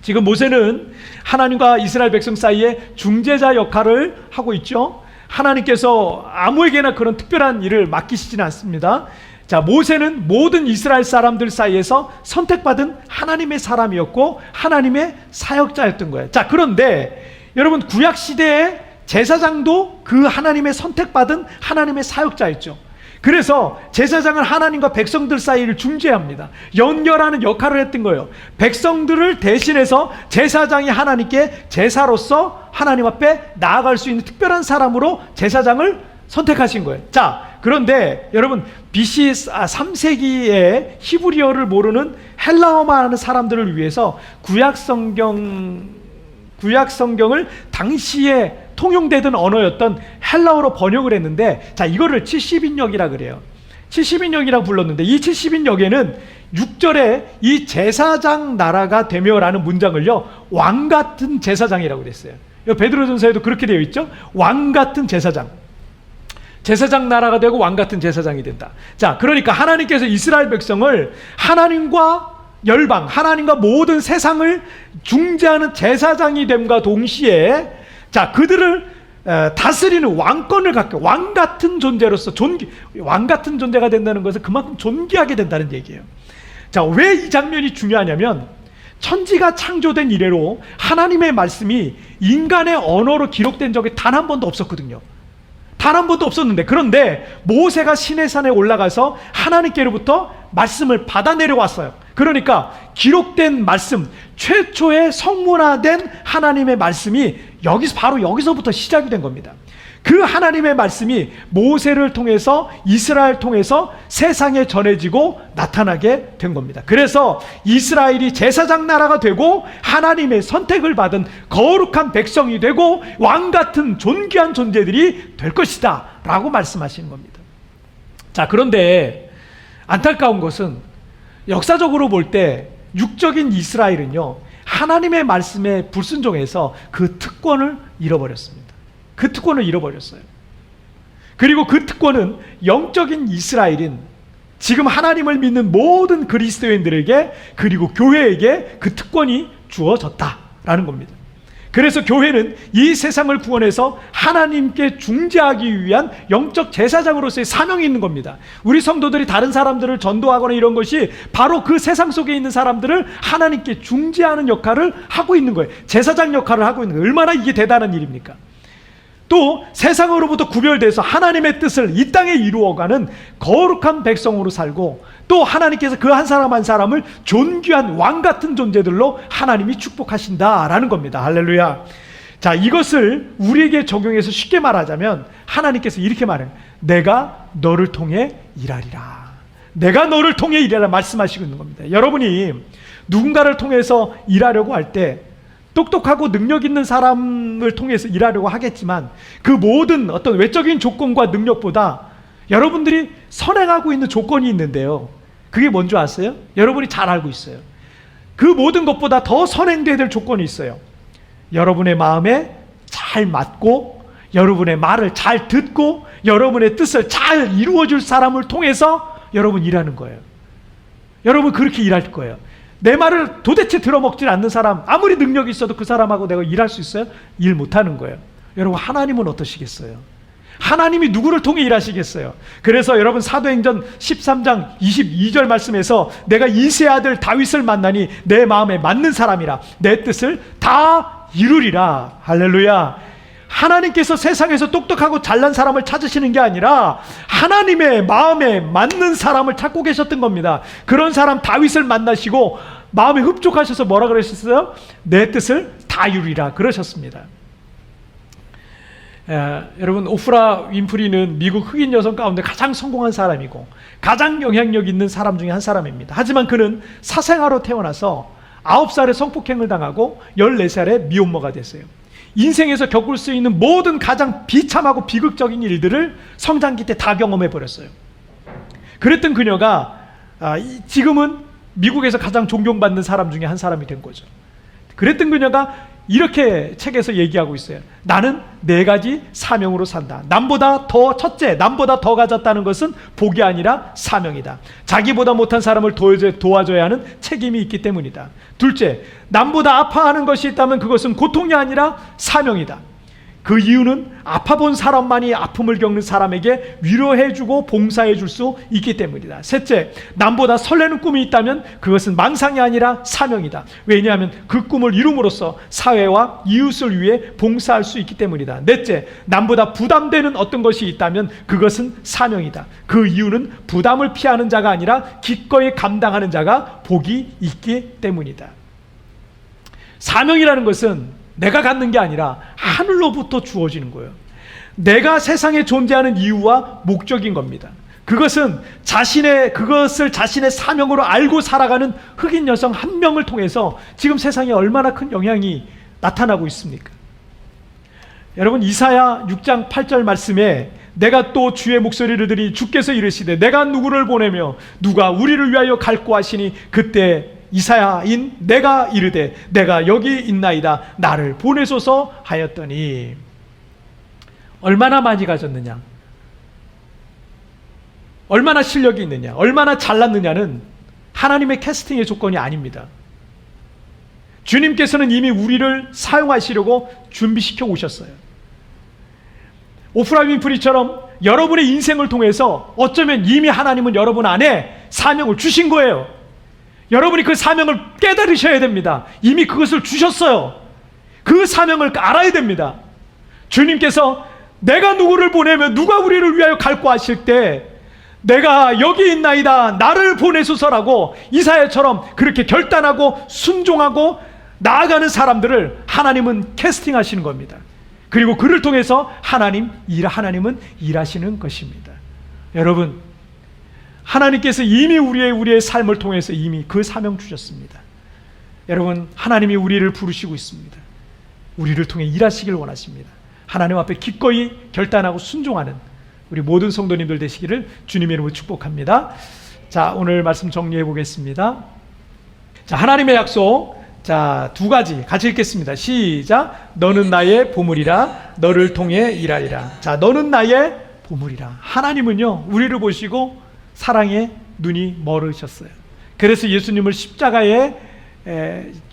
S1: 지금 모세는 하나님과 이스라엘 백성 사이에 중재자 역할을 하고 있죠. 하나님께서 아무에게나 그런 특별한 일을 맡기시지는 않습니다. 자, 모세는 모든 이스라엘 사람들 사이에서 선택받은 하나님의 사람이었고 하나님의 사역자였던 거예요. 자, 그런데 여러분, 구약 시대에 제사장도 그 하나님의 선택받은 하나님의 사역자였죠. 그래서 제사장은 하나님과 백성들 사이를 중재합니다. 연결하는 역할을 했던 거예요. 백성들을 대신해서 제사장이 하나님께 제사로서 하나님 앞에 나아갈 수 있는 특별한 사람으로 제사장을 선택하신 거예요. 자, 그런데 여러분 BC 3세기에 히브리어를 모르는 헬라어만 하는 사람들을 위해서 구약 성경을 당시에 통용되던 언어였던 헬라어로 번역을 했는데, 자, 이거를 70인역이라 그래요. 70인역이라고 불렀는데, 이 70인역에는 6절에 이 제사장 나라가 되며라는 문장을요, 왕 같은 제사장이라고 됐어요. 베드로전서에도 그렇게 되어 있죠. 왕 같은 제사장. 제사장 나라가 되고 왕 같은 제사장이 된다. 자, 그러니까 하나님께서 이스라엘 백성을 하나님과 열방, 하나님과 모든 세상을 중재하는 제사장이 됨과 동시에, 자, 그들을 다스리는 왕권을 갖게, 왕 같은 존재로서 왕 같은 존재가 된다는 것은 그만큼 존귀하게 된다는 얘기예요. 자, 왜 이 장면이 중요하냐면 천지가 창조된 이래로 하나님의 말씀이 인간의 언어로 기록된 적이 단 한 번도 없었거든요. 단 한 번도 없었는데, 그런데 모세가 시내산에 올라가서 하나님께로부터 말씀을 받아 내려왔어요. 그러니까 기록된 말씀, 최초의 성문화된 하나님의 말씀이 바로 여기서부터 시작이 된 겁니다. 그 하나님의 말씀이 모세를 통해서, 이스라엘 통해서 세상에 전해지고 나타나게 된 겁니다. 그래서 이스라엘이 제사장 나라가 되고 하나님의 선택을 받은 거룩한 백성이 되고 왕 같은 존귀한 존재들이 될 것이다 라고 말씀하시는 겁니다. 자, 그런데 안타까운 것은 역사적으로 볼 때 육적인 이스라엘은요, 하나님의 말씀에 불순종해서 그 특권을 잃어버렸습니다. 그 특권을 잃어버렸어요. 그리고 그 특권은 영적인 이스라엘인 지금 하나님을 믿는 모든 그리스도인들에게, 그리고 교회에게 그 특권이 주어졌다라는 겁니다. 그래서 교회는 이 세상을 구원해서 하나님께 중재하기 위한 영적 제사장으로서의 사명이 있는 겁니다. 우리 성도들이 다른 사람들을 전도하거나 이런 것이 바로 그 세상 속에 있는 사람들을 하나님께 중재하는 역할을 하고 있는 거예요. 제사장 역할을 하고 있는 거예요. 얼마나 이게 대단한 일입니까? 또 세상으로부터 구별돼서 하나님의 뜻을 이 땅에 이루어가는 거룩한 백성으로 살고, 또 하나님께서 그 한 사람 한 사람을 존귀한 왕 같은 존재들로 하나님이 축복하신다라는 겁니다. 할렐루야. 자, 이것을 우리에게 적용해서 쉽게 말하자면 하나님께서 이렇게 말해요. 내가 너를 통해 일하리라. 내가 너를 통해 일하리라 말씀하시고 있는 겁니다. 여러분이 누군가를 통해서 일하려고 할 때 똑똑하고 능력 있는 사람을 통해서 일하려고 하겠지만, 그 모든 어떤 외적인 조건과 능력보다 여러분들이 선행하고 있는 조건이 있는데요, 그게 뭔지 아세요? 여러분이 잘 알고 있어요. 그 모든 것보다 더 선행돼야 될 조건이 있어요. 여러분의 마음에 잘 맞고, 여러분의 말을 잘 듣고, 여러분의 뜻을 잘 이루어줄 사람을 통해서 여러분 일하는 거예요. 여러분 그렇게 일할 거예요. 내 말을 도대체 들어먹질 않는 사람, 아무리 능력이 있어도 그 사람하고 내가 일할 수 있어요? 일 못하는 거예요. 여러분, 하나님은 어떠시겠어요? 하나님이 누구를 통해 일하시겠어요? 그래서 여러분 사도행전 13장 22절 말씀에서 내가 이세 아들 다윗을 만나니 내 마음에 맞는 사람이라 내 뜻을 다 이루리라. 할렐루야. 하나님께서 세상에서 똑똑하고 잘난 사람을 찾으시는 게 아니라 하나님의 마음에 맞는 사람을 찾고 계셨던 겁니다. 그런 사람 다윗을 만나시고 마음에 흡족하셔서 뭐라 그러셨어요? 내 뜻을 다 이루리라 그러셨습니다. 여러분, 오프라 윈프리는 미국 흑인 여성 가운데 가장 성공한 사람이고 가장 영향력 있는 사람 중에 한 사람입니다. 하지만 그는 사생아로 태어나서 9살에 성폭행을 당하고 14살에 미혼모가 됐어요. 인생에서 겪을 수 있는 모든 가장 비참하고 비극적인 일들을 성장기 때 다 경험해 버렸어요. 그랬던 그녀가 지금은 미국에서 가장 존경받는 사람 중에 한 사람이 된 거죠. 그랬던 그녀가 이렇게 책에서 얘기하고 있어요. 나는 4가지 사명으로 산다. 남보다 더 첫째, 남보다 더 가졌다는 것은 복이 아니라 사명이다. 자기보다 못한 사람을 도와줘야 하는 책임이 있기 때문이다. 둘째, 남보다 아파하는 것이 있다면 그것은 고통이 아니라 사명이다. 그 이유는 아파본 사람만이 아픔을 겪는 사람에게 위로해주고 봉사해줄 수 있기 때문이다. 셋째, 남보다 설레는 꿈이 있다면 그것은 망상이 아니라 사명이다. 왜냐하면 그 꿈을 이룸으로써 사회와 이웃을 위해 봉사할 수 있기 때문이다. 넷째, 남보다 부담되는 어떤 것이 있다면 그것은 사명이다. 그 이유는 부담을 피하는 자가 아니라 기꺼이 감당하는 자가 복이 있기 때문이다. 사명이라는 것은 내가 갖는 게 아니라 하늘로부터 주어지는 거예요. 내가 세상에 존재하는 이유와 목적인 겁니다. 그것을 자신의 사명으로 알고 살아가는 흑인 여성 한 명을 통해서 지금 세상에 얼마나 큰 영향이 나타나고 있습니까? 여러분, 이사야 6장 8절 말씀에 내가 또 주의 목소리를 들이 주께서 이르시되 내가 누구를 보내며 누가 우리를 위하여 갈고 하시니 그때 이사야인 내가 이르되 내가 여기 있나이다 나를 보내소서 하였더니. 얼마나 많이 가졌느냐, 얼마나 실력이 있느냐, 얼마나 잘났느냐는 하나님의 캐스팅의 조건이 아닙니다. 주님께서는 이미 우리를 사용하시려고 준비시켜 오셨어요. 오프라 윈프리처럼 여러분의 인생을 통해서 어쩌면 이미 하나님은 여러분 안에 사명을 주신 거예요. 여러분이 그 사명을 깨달으셔야 됩니다. 이미 그것을 주셨어요. 그 사명을 알아야 됩니다. 주님께서 내가 누구를 보내면 누가 우리를 위하여 갈고 하실 때 내가 여기 있나이다 나를 보내소서라고 이사야처럼 그렇게 결단하고 순종하고 나아가는 사람들을 하나님은 캐스팅하시는 겁니다. 그리고 그를 통해서 하나님은 일하시는 것입니다. 여러분, 하나님께서 이미 우리의 삶을 통해서 이미 그 사명 주셨습니다. 여러분, 하나님이 우리를 부르시고 있습니다. 우리를 통해 일하시길 원하십니다. 하나님 앞에 기꺼이 결단하고 순종하는 우리 모든 성도님들 되시기를 주님의 이름으로 축복합니다. 자, 오늘 말씀 정리해 보겠습니다. 자, 하나님의 약속, 자, 두 가지 같이 읽겠습니다. 시작. 너는 나의 보물이라 너를 통해 일하리라. 자, 너는 나의 보물이라. 하나님은요, 우리를 보시고 사랑에 눈이 멀으셨어요. 그래서 예수님을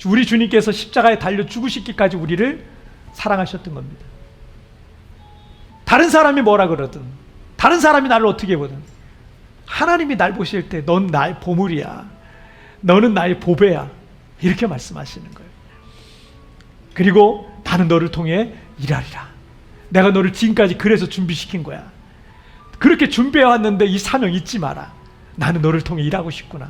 S1: 우리 주님께서 십자가에 달려 죽으시기까지 우리를 사랑하셨던 겁니다. 다른 사람이 뭐라 그러든, 다른 사람이 나를 어떻게 보든, 하나님이 날 보실 때 넌 나의 보물이야, 너는 나의 보배야, 이렇게 말씀하시는 거예요. 그리고 나는 너를 통해 일하리라. 내가 너를 지금까지 그래서 준비시킨 거야. 그렇게 준비해왔는데 이 사명 잊지 마라. 나는 너를 통해 일하고 싶구나.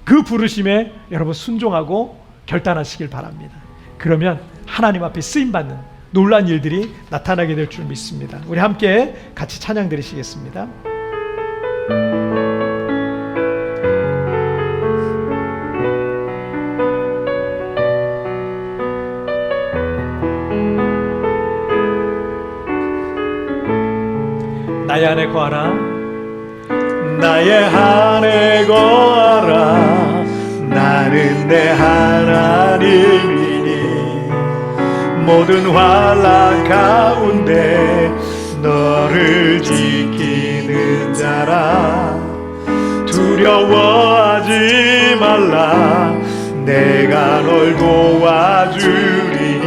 S1: 그 부르심에 여러분 순종하고 결단하시길 바랍니다. 그러면 하나님 앞에 쓰임받는 놀라운 일들이 나타나게 될 줄 믿습니다. 우리 함께 같이 찬양 드리시겠습니다. 나의 안에 거하라, 나의 안에 거하라. 나는 내 하나님이니 모든 환난 가운데 너를 지키는 자라. 두려워하지 말라, 내가 널 도와주리니.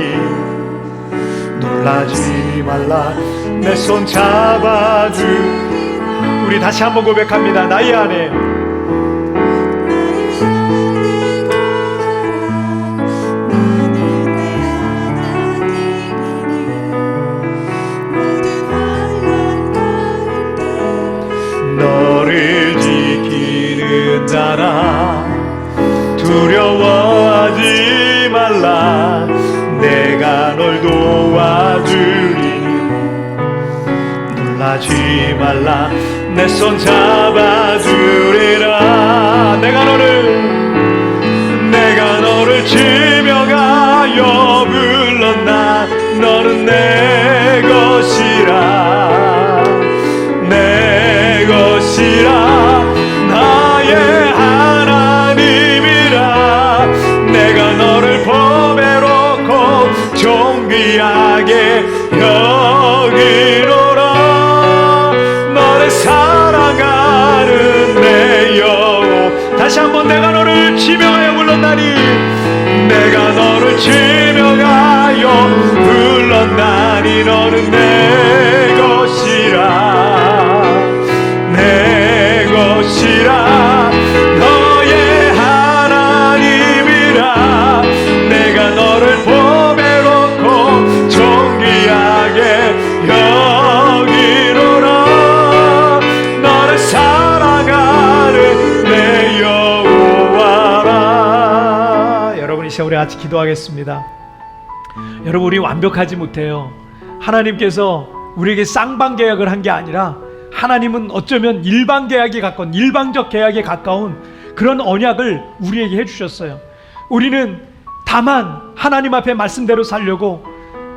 S1: 놀라지 말라, 내 손 잡아주. 우리 다시 한번 고백합니다. 나의 안에 너를 지키는 자라. 두려워하지 말라, 내가 널 도와주리니. 놀라지 말라, 내 손 잡아주리라. 내가 너를 지명하여 불렀나. 너는 내 것이라, 내 것이라. 나의 하나님이라. 내가 너를 보배롭고 존귀하게 여기노라. 너를 사랑하는 내 영혼. 다시 한번 내가 너를 지명하여 불렀나니. 내가 너를 지명하여 불렀나니. 너는 내 것이라 내 것이라 너의 하나님이라 내가 너를 보배롭고 존귀하게 여기노라 너를 사랑하는 내 여호와라. 여러분 이 시간 우리 같이 기도하겠습니다. 여러분 우리 완벽하지 못해요. 하나님께서 우리에게 쌍방 계약을 한 게 아니라 하나님은 어쩌면 일방 계약에 가까운 일방적 계약에 가까운 그런 언약을 우리에게 해주셨어요. 우리는 다만 하나님 앞에 말씀대로 살려고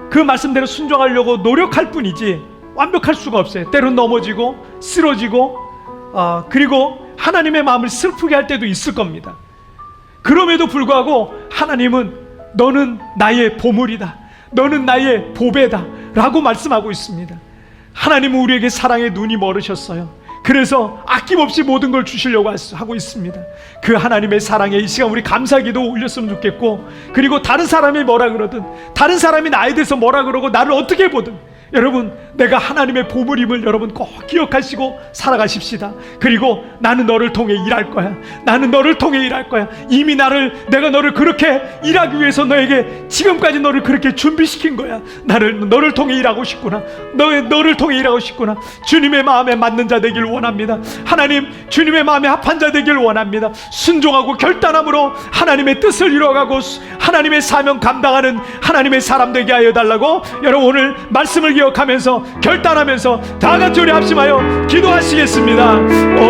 S1: 그 말씀대로 순종하려고 노력할 뿐이지 완벽할 수가 없어요. 때론 넘어지고 쓰러지고 그리고 하나님의 마음을 슬프게 할 때도 있을 겁니다. 그럼에도 불구하고 하나님은 너는 나의 보물이다, 너는 나의 보배다 라고 말씀하고 있습니다. 하나님은 우리에게 사랑의 눈이 멀으셨어요. 그래서 아낌없이 모든 걸 주시려고 하고 있습니다. 그 하나님의 사랑에 이 시간 우리 감사기도 올렸으면 좋겠고, 그리고 다른 사람이 뭐라 그러든 다른 사람이 나에 대해서 뭐라 그러고 나를 어떻게 보든 여러분 내가 하나님의 보물임을 여러분 꼭 기억하시고 살아가십시다. 그리고 나는 너를 통해 일할 거야. 나는 너를 통해 일할 거야. 이미 내가 너를 그렇게 일하기 위해서 너에게 지금까지 너를 그렇게 준비시킨 거야. 너를 통해 일하고 싶구나. 너를 통해 일하고 싶구나. 주님의 마음에 맞는 자 되길 원합니다. 하나님 주님의 마음에 합한 자 되길 원합니다. 순종하고 결단함으로 하나님의 뜻을 이루어가고 하나님의 사명 감당하는 하나님의 사람 되게 하여 달라고 여러분 오늘 말씀을 기억하면서 결단하면서 다 같이 우리 합심하여 기도하시겠습니다.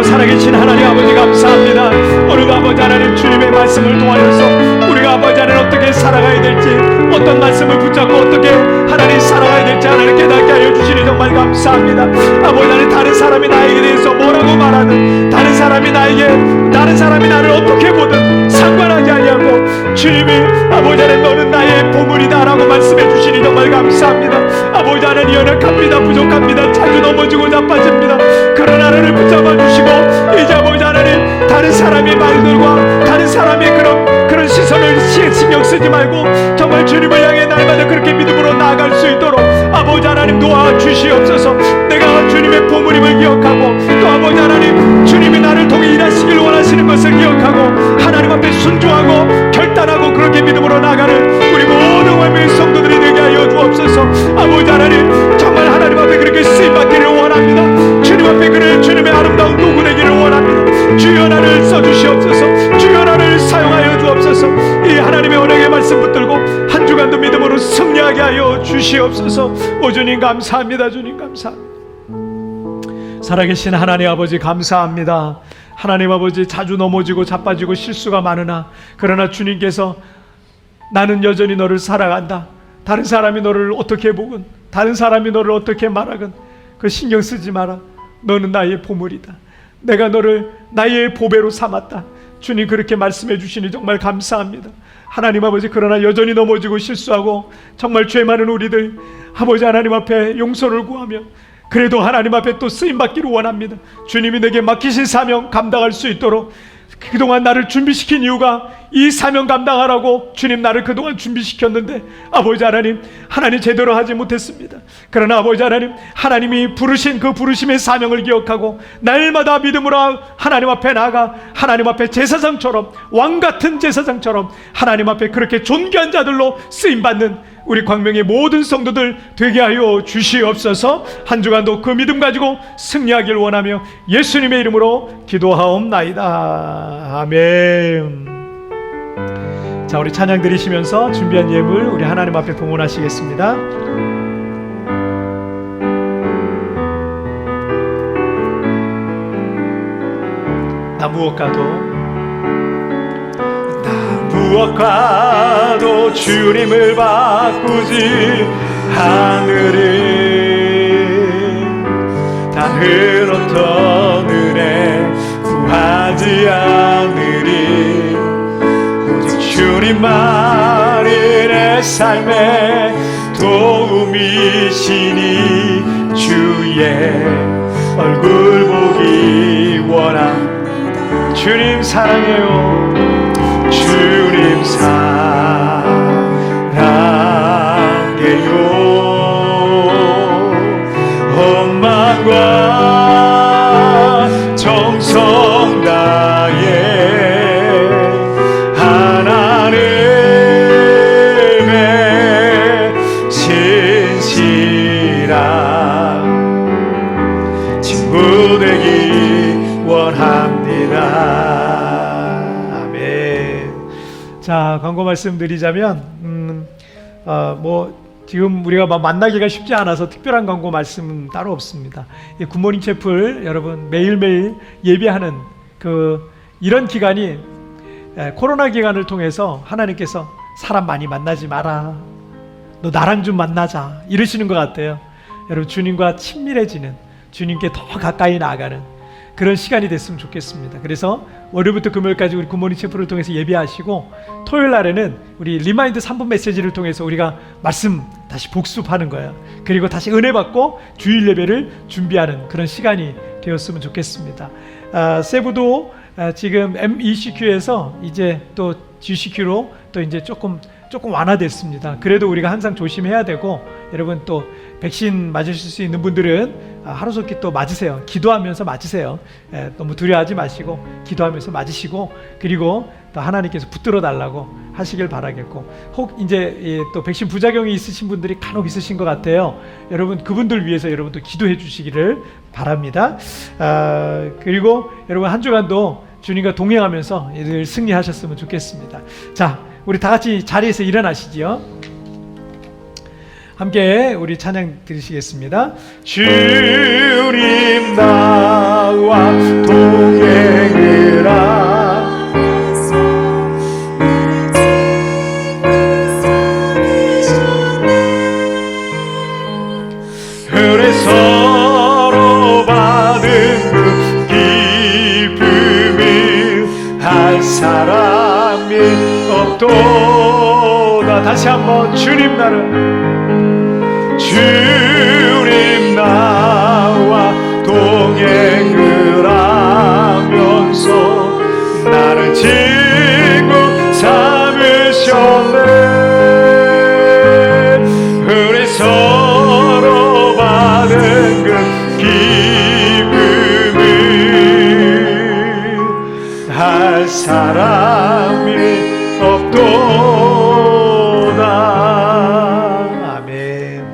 S1: 살아계신 하나님 아버지 감사합니다. 오늘도 아버지 하나님 주님의 말씀을 통하여서 우리가 아버지 하나님 어떻게 살아가야 될지, 어떤 말씀을 붙잡고 어떻게 하나님 살아가야 될지 하나님 깨닫게 하여 주시니 정말 감사합니다. 아버지 하나님 다른 사람이 나에게 대해서 뭐라고 말하든, 다른 사람이 나를 어떻게 보든 상관하지 아니하고 주님이 아버지 하나님 너는 나의 보물이다 라고 말씀해 주시니 정말 감사합니다. 아버지 하나님 연약합니다. 부족합니다. 자주 넘어지고 자빠집니다. 그러나 나를 붙잡아 주시고 이제 아버지 하나님 다른 사람의 말들과 다른 사람의 그런 시선을 신경 쓰지 말고 정말 주님을 향해 날마다 그렇게 믿음으로 나아갈 수 있도록 아버지 하나님 도와주시옵소서. 내가 주님의 보물임을 기억하고 또 아버지 하나님 주님이 나를 통해 일하시길 원하시는 것을 기억하고 하나님 앞에 순종하고 결단하고 그렇게 믿음으로 나가는 우리 모든 외면의 성도들이 되게 하여 주옵소서. 아버지 하나님 정말 하나님 앞에 그렇게 쓰임받기를 원합니다. 주님 앞에 그를 주님의 아름다운 도구 되기를 원합니다. 주여 나를 써주시옵소서. 주여 나를 사용하여 주옵소서. 이 하나님의 언약의 말씀 붙들고 한 주간도 믿음으로 승리하게 하여 주시옵소서. 오 주님 감사합니다. 주님 감사합니다. 살아계신 하나님 아버지 감사합니다. 하나님 아버지 자주 넘어지고 자빠지고 실수가 많으나 그러나 주님께서 나는 여전히 너를 사랑한다. 다른 사람이 너를 어떻게 보건 다른 사람이 너를 어떻게 말하건 그 신경 쓰지 마라. 너는 나의 보물이다. 내가 너를 나의 보배로 삼았다. 주님 그렇게 말씀해 주시니 정말 감사합니다. 하나님 아버지 그러나 여전히 넘어지고 실수하고 정말 죄 많은 우리들 아버지 하나님 앞에 용서를 구하며 그래도 하나님 앞에 또 쓰임받기를 원합니다. 주님이 내게 맡기신 사명 감당할 수 있도록 그동안 나를 준비시킨 이유가 이 사명 감당하라고 주님 나를 그동안 준비시켰는데 아버지 하나님 제대로 하지 못했습니다. 그러나 아버지 하나님이 부르신 그 부르심의 사명을 기억하고 날마다 믿음으로 하나님 앞에 나아가 하나님 앞에 제사장처럼 왕같은 제사장처럼 하나님 앞에 그렇게 존귀한 자들로 쓰임받는 우리 광명의 모든 성도들 되게 하여 주시옵소서. 한 주간도 그 믿음 가지고 승리하길 원하며 예수님의 이름으로 기도하옵나이다. 아멘. 자, 우리 찬양 드리시면서 준비한 예물 우리 하나님 앞에 봉헌하시겠습니다. 나 무엇과도 주님을 바꾸지 하늘은 다른 어떤 은혜 구하지 않으리. 오직 주님만이 내 삶의 도움이시니 주의 얼굴 보기 원합니다. 주님 사랑해요. 주님 사랑해요. 자, 광고 말씀드리자면 뭐 지금 우리가 만나기가 쉽지 않아서 특별한 광고 말씀은 따로 없습니다. 이 굿모닝 채플 여러분 매일매일 예배하는 이런 기간이 코로나 기간을 통해서 하나님께서 사람 많이 만나지 마라, 너 나랑 좀 만나자 이러시는 것 같아요. 여러분 주님과 친밀해지는, 주님께 더 가까이 나아가는 그런 시간이 됐으면 좋겠습니다. 그래서 월요일부터 금요일까지 우리 굿모닝 채플을 통해서 예배하시고, 토요일 날에는 우리 리마인드 3분 메시지를 통해서 우리가 말씀 다시 복습하는 거예요. 그리고 다시 은혜 받고 주일 예배를 준비하는 그런 시간이 되었으면 좋겠습니다. 세부도 지금 MECQ에서 이제 또 GCQ로 또 이제 조금 완화됐습니다. 그래도 우리가 항상 조심해야 되고, 여러분 또 백신 맞으실 수 있는 분들은 하루속히 또 맞으세요. 기도하면서 맞으세요. 너무 두려워하지 마시고 기도하면서 맞으시고, 그리고 또 하나님께서 붙들어 달라고 하시길 바라겠고, 혹 이제 또 백신 부작용이 있으신 분들이 간혹 있으신 것 같아요. 여러분 그분들 위해서 여러분도 기도해 주시기를 바랍니다. 그리고 여러분 한 주간도 주님과 동행하면서 늘 승리하셨으면 좋겠습니다. 자, 우리 다 같이 자리에서 일어나시지요. 함께 우리 찬양 드리시겠습니다. 주님 나와 동행을 하소서 은혜 서로 받은 그 기쁨을 할 사람이 없도다. 다시 한번 주님 나와 동행을 하면서 나를 친구 삼으셨네. 은혜 서로 받은 그 기쁨을 할 사람이 없도다. 아멘.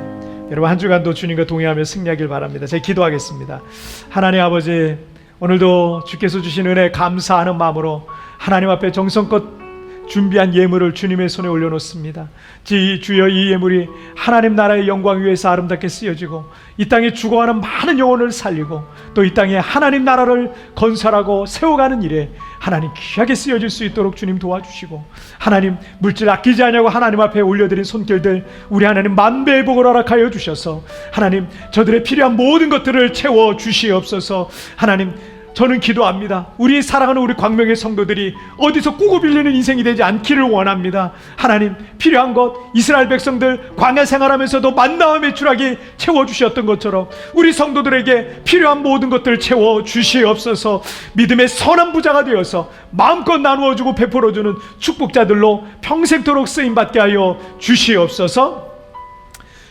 S1: 여러분 한 주간도 주님과 동행하며 승리하길 바랍니다. 제가 기도하겠습니다. 하나님 아버지, 오늘도 주께서 주신 은혜 감사하는 마음으로 하나님 앞에 정성껏 준비한 예물을 주님의 손에 올려놓습니다. 주여, 이 예물이 하나님 나라의 영광 위에서 아름답게 쓰여지고 이 땅에 죽어가는 많은 영혼을 살리고 또 이 땅에 하나님 나라를 건설하고 세워가는 일에 하나님 귀하게 쓰여질 수 있도록 주님 도와주시고, 하나님 물질 아끼지 않냐고 하나님 앞에 올려드린 손길들 우리 하나님 만배의 복을 허락하여 주셔서 하나님 저들의 필요한 모든 것들을 채워 주시옵소서. 하나님 저는 기도합니다. 우리 사랑하는 우리 광명의 성도들이 어디서 꾸고 빌리는 인생이 되지 않기를 원합니다. 하나님 필요한 것, 이스라엘 백성들 광야 생활하면서도 만나와 매출하게 채워주셨던 것처럼 우리 성도들에게 필요한 모든 것들을 채워주시옵소서. 믿음의 선한 부자가 되어서 마음껏 나누어주고 베풀어주는 축복자들로 평생토록 쓰임받게 하여 주시옵소서.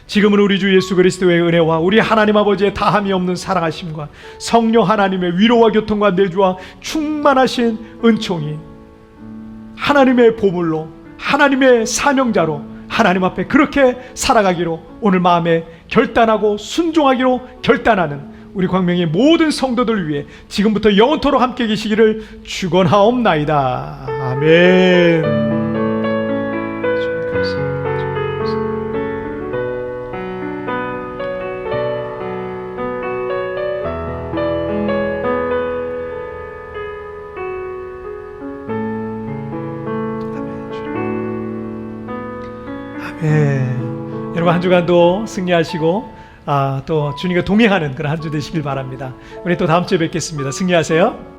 S1: 지금은 우리 주 예수 그리스도의 은혜와 우리 하나님 아버지의 다함이 없는 사랑하심과 성령 하나님의 위로와 교통과 내주와 충만하신 은총이 하나님의 보물로, 하나님의 사명자로 하나님 앞에 그렇게 살아가기로 오늘 마음에 결단하고 순종하기로 결단하는 우리 광명의 모든 성도들 위해 지금부터 영원토록 함께 계시기를 축원하옵나이다. 아멘. 여러분 한 주간도 승리하시고 또 주님과 동행하는 그런 한 주 되시길 바랍니다. 우리 또 다음 주에 뵙겠습니다. 승리하세요.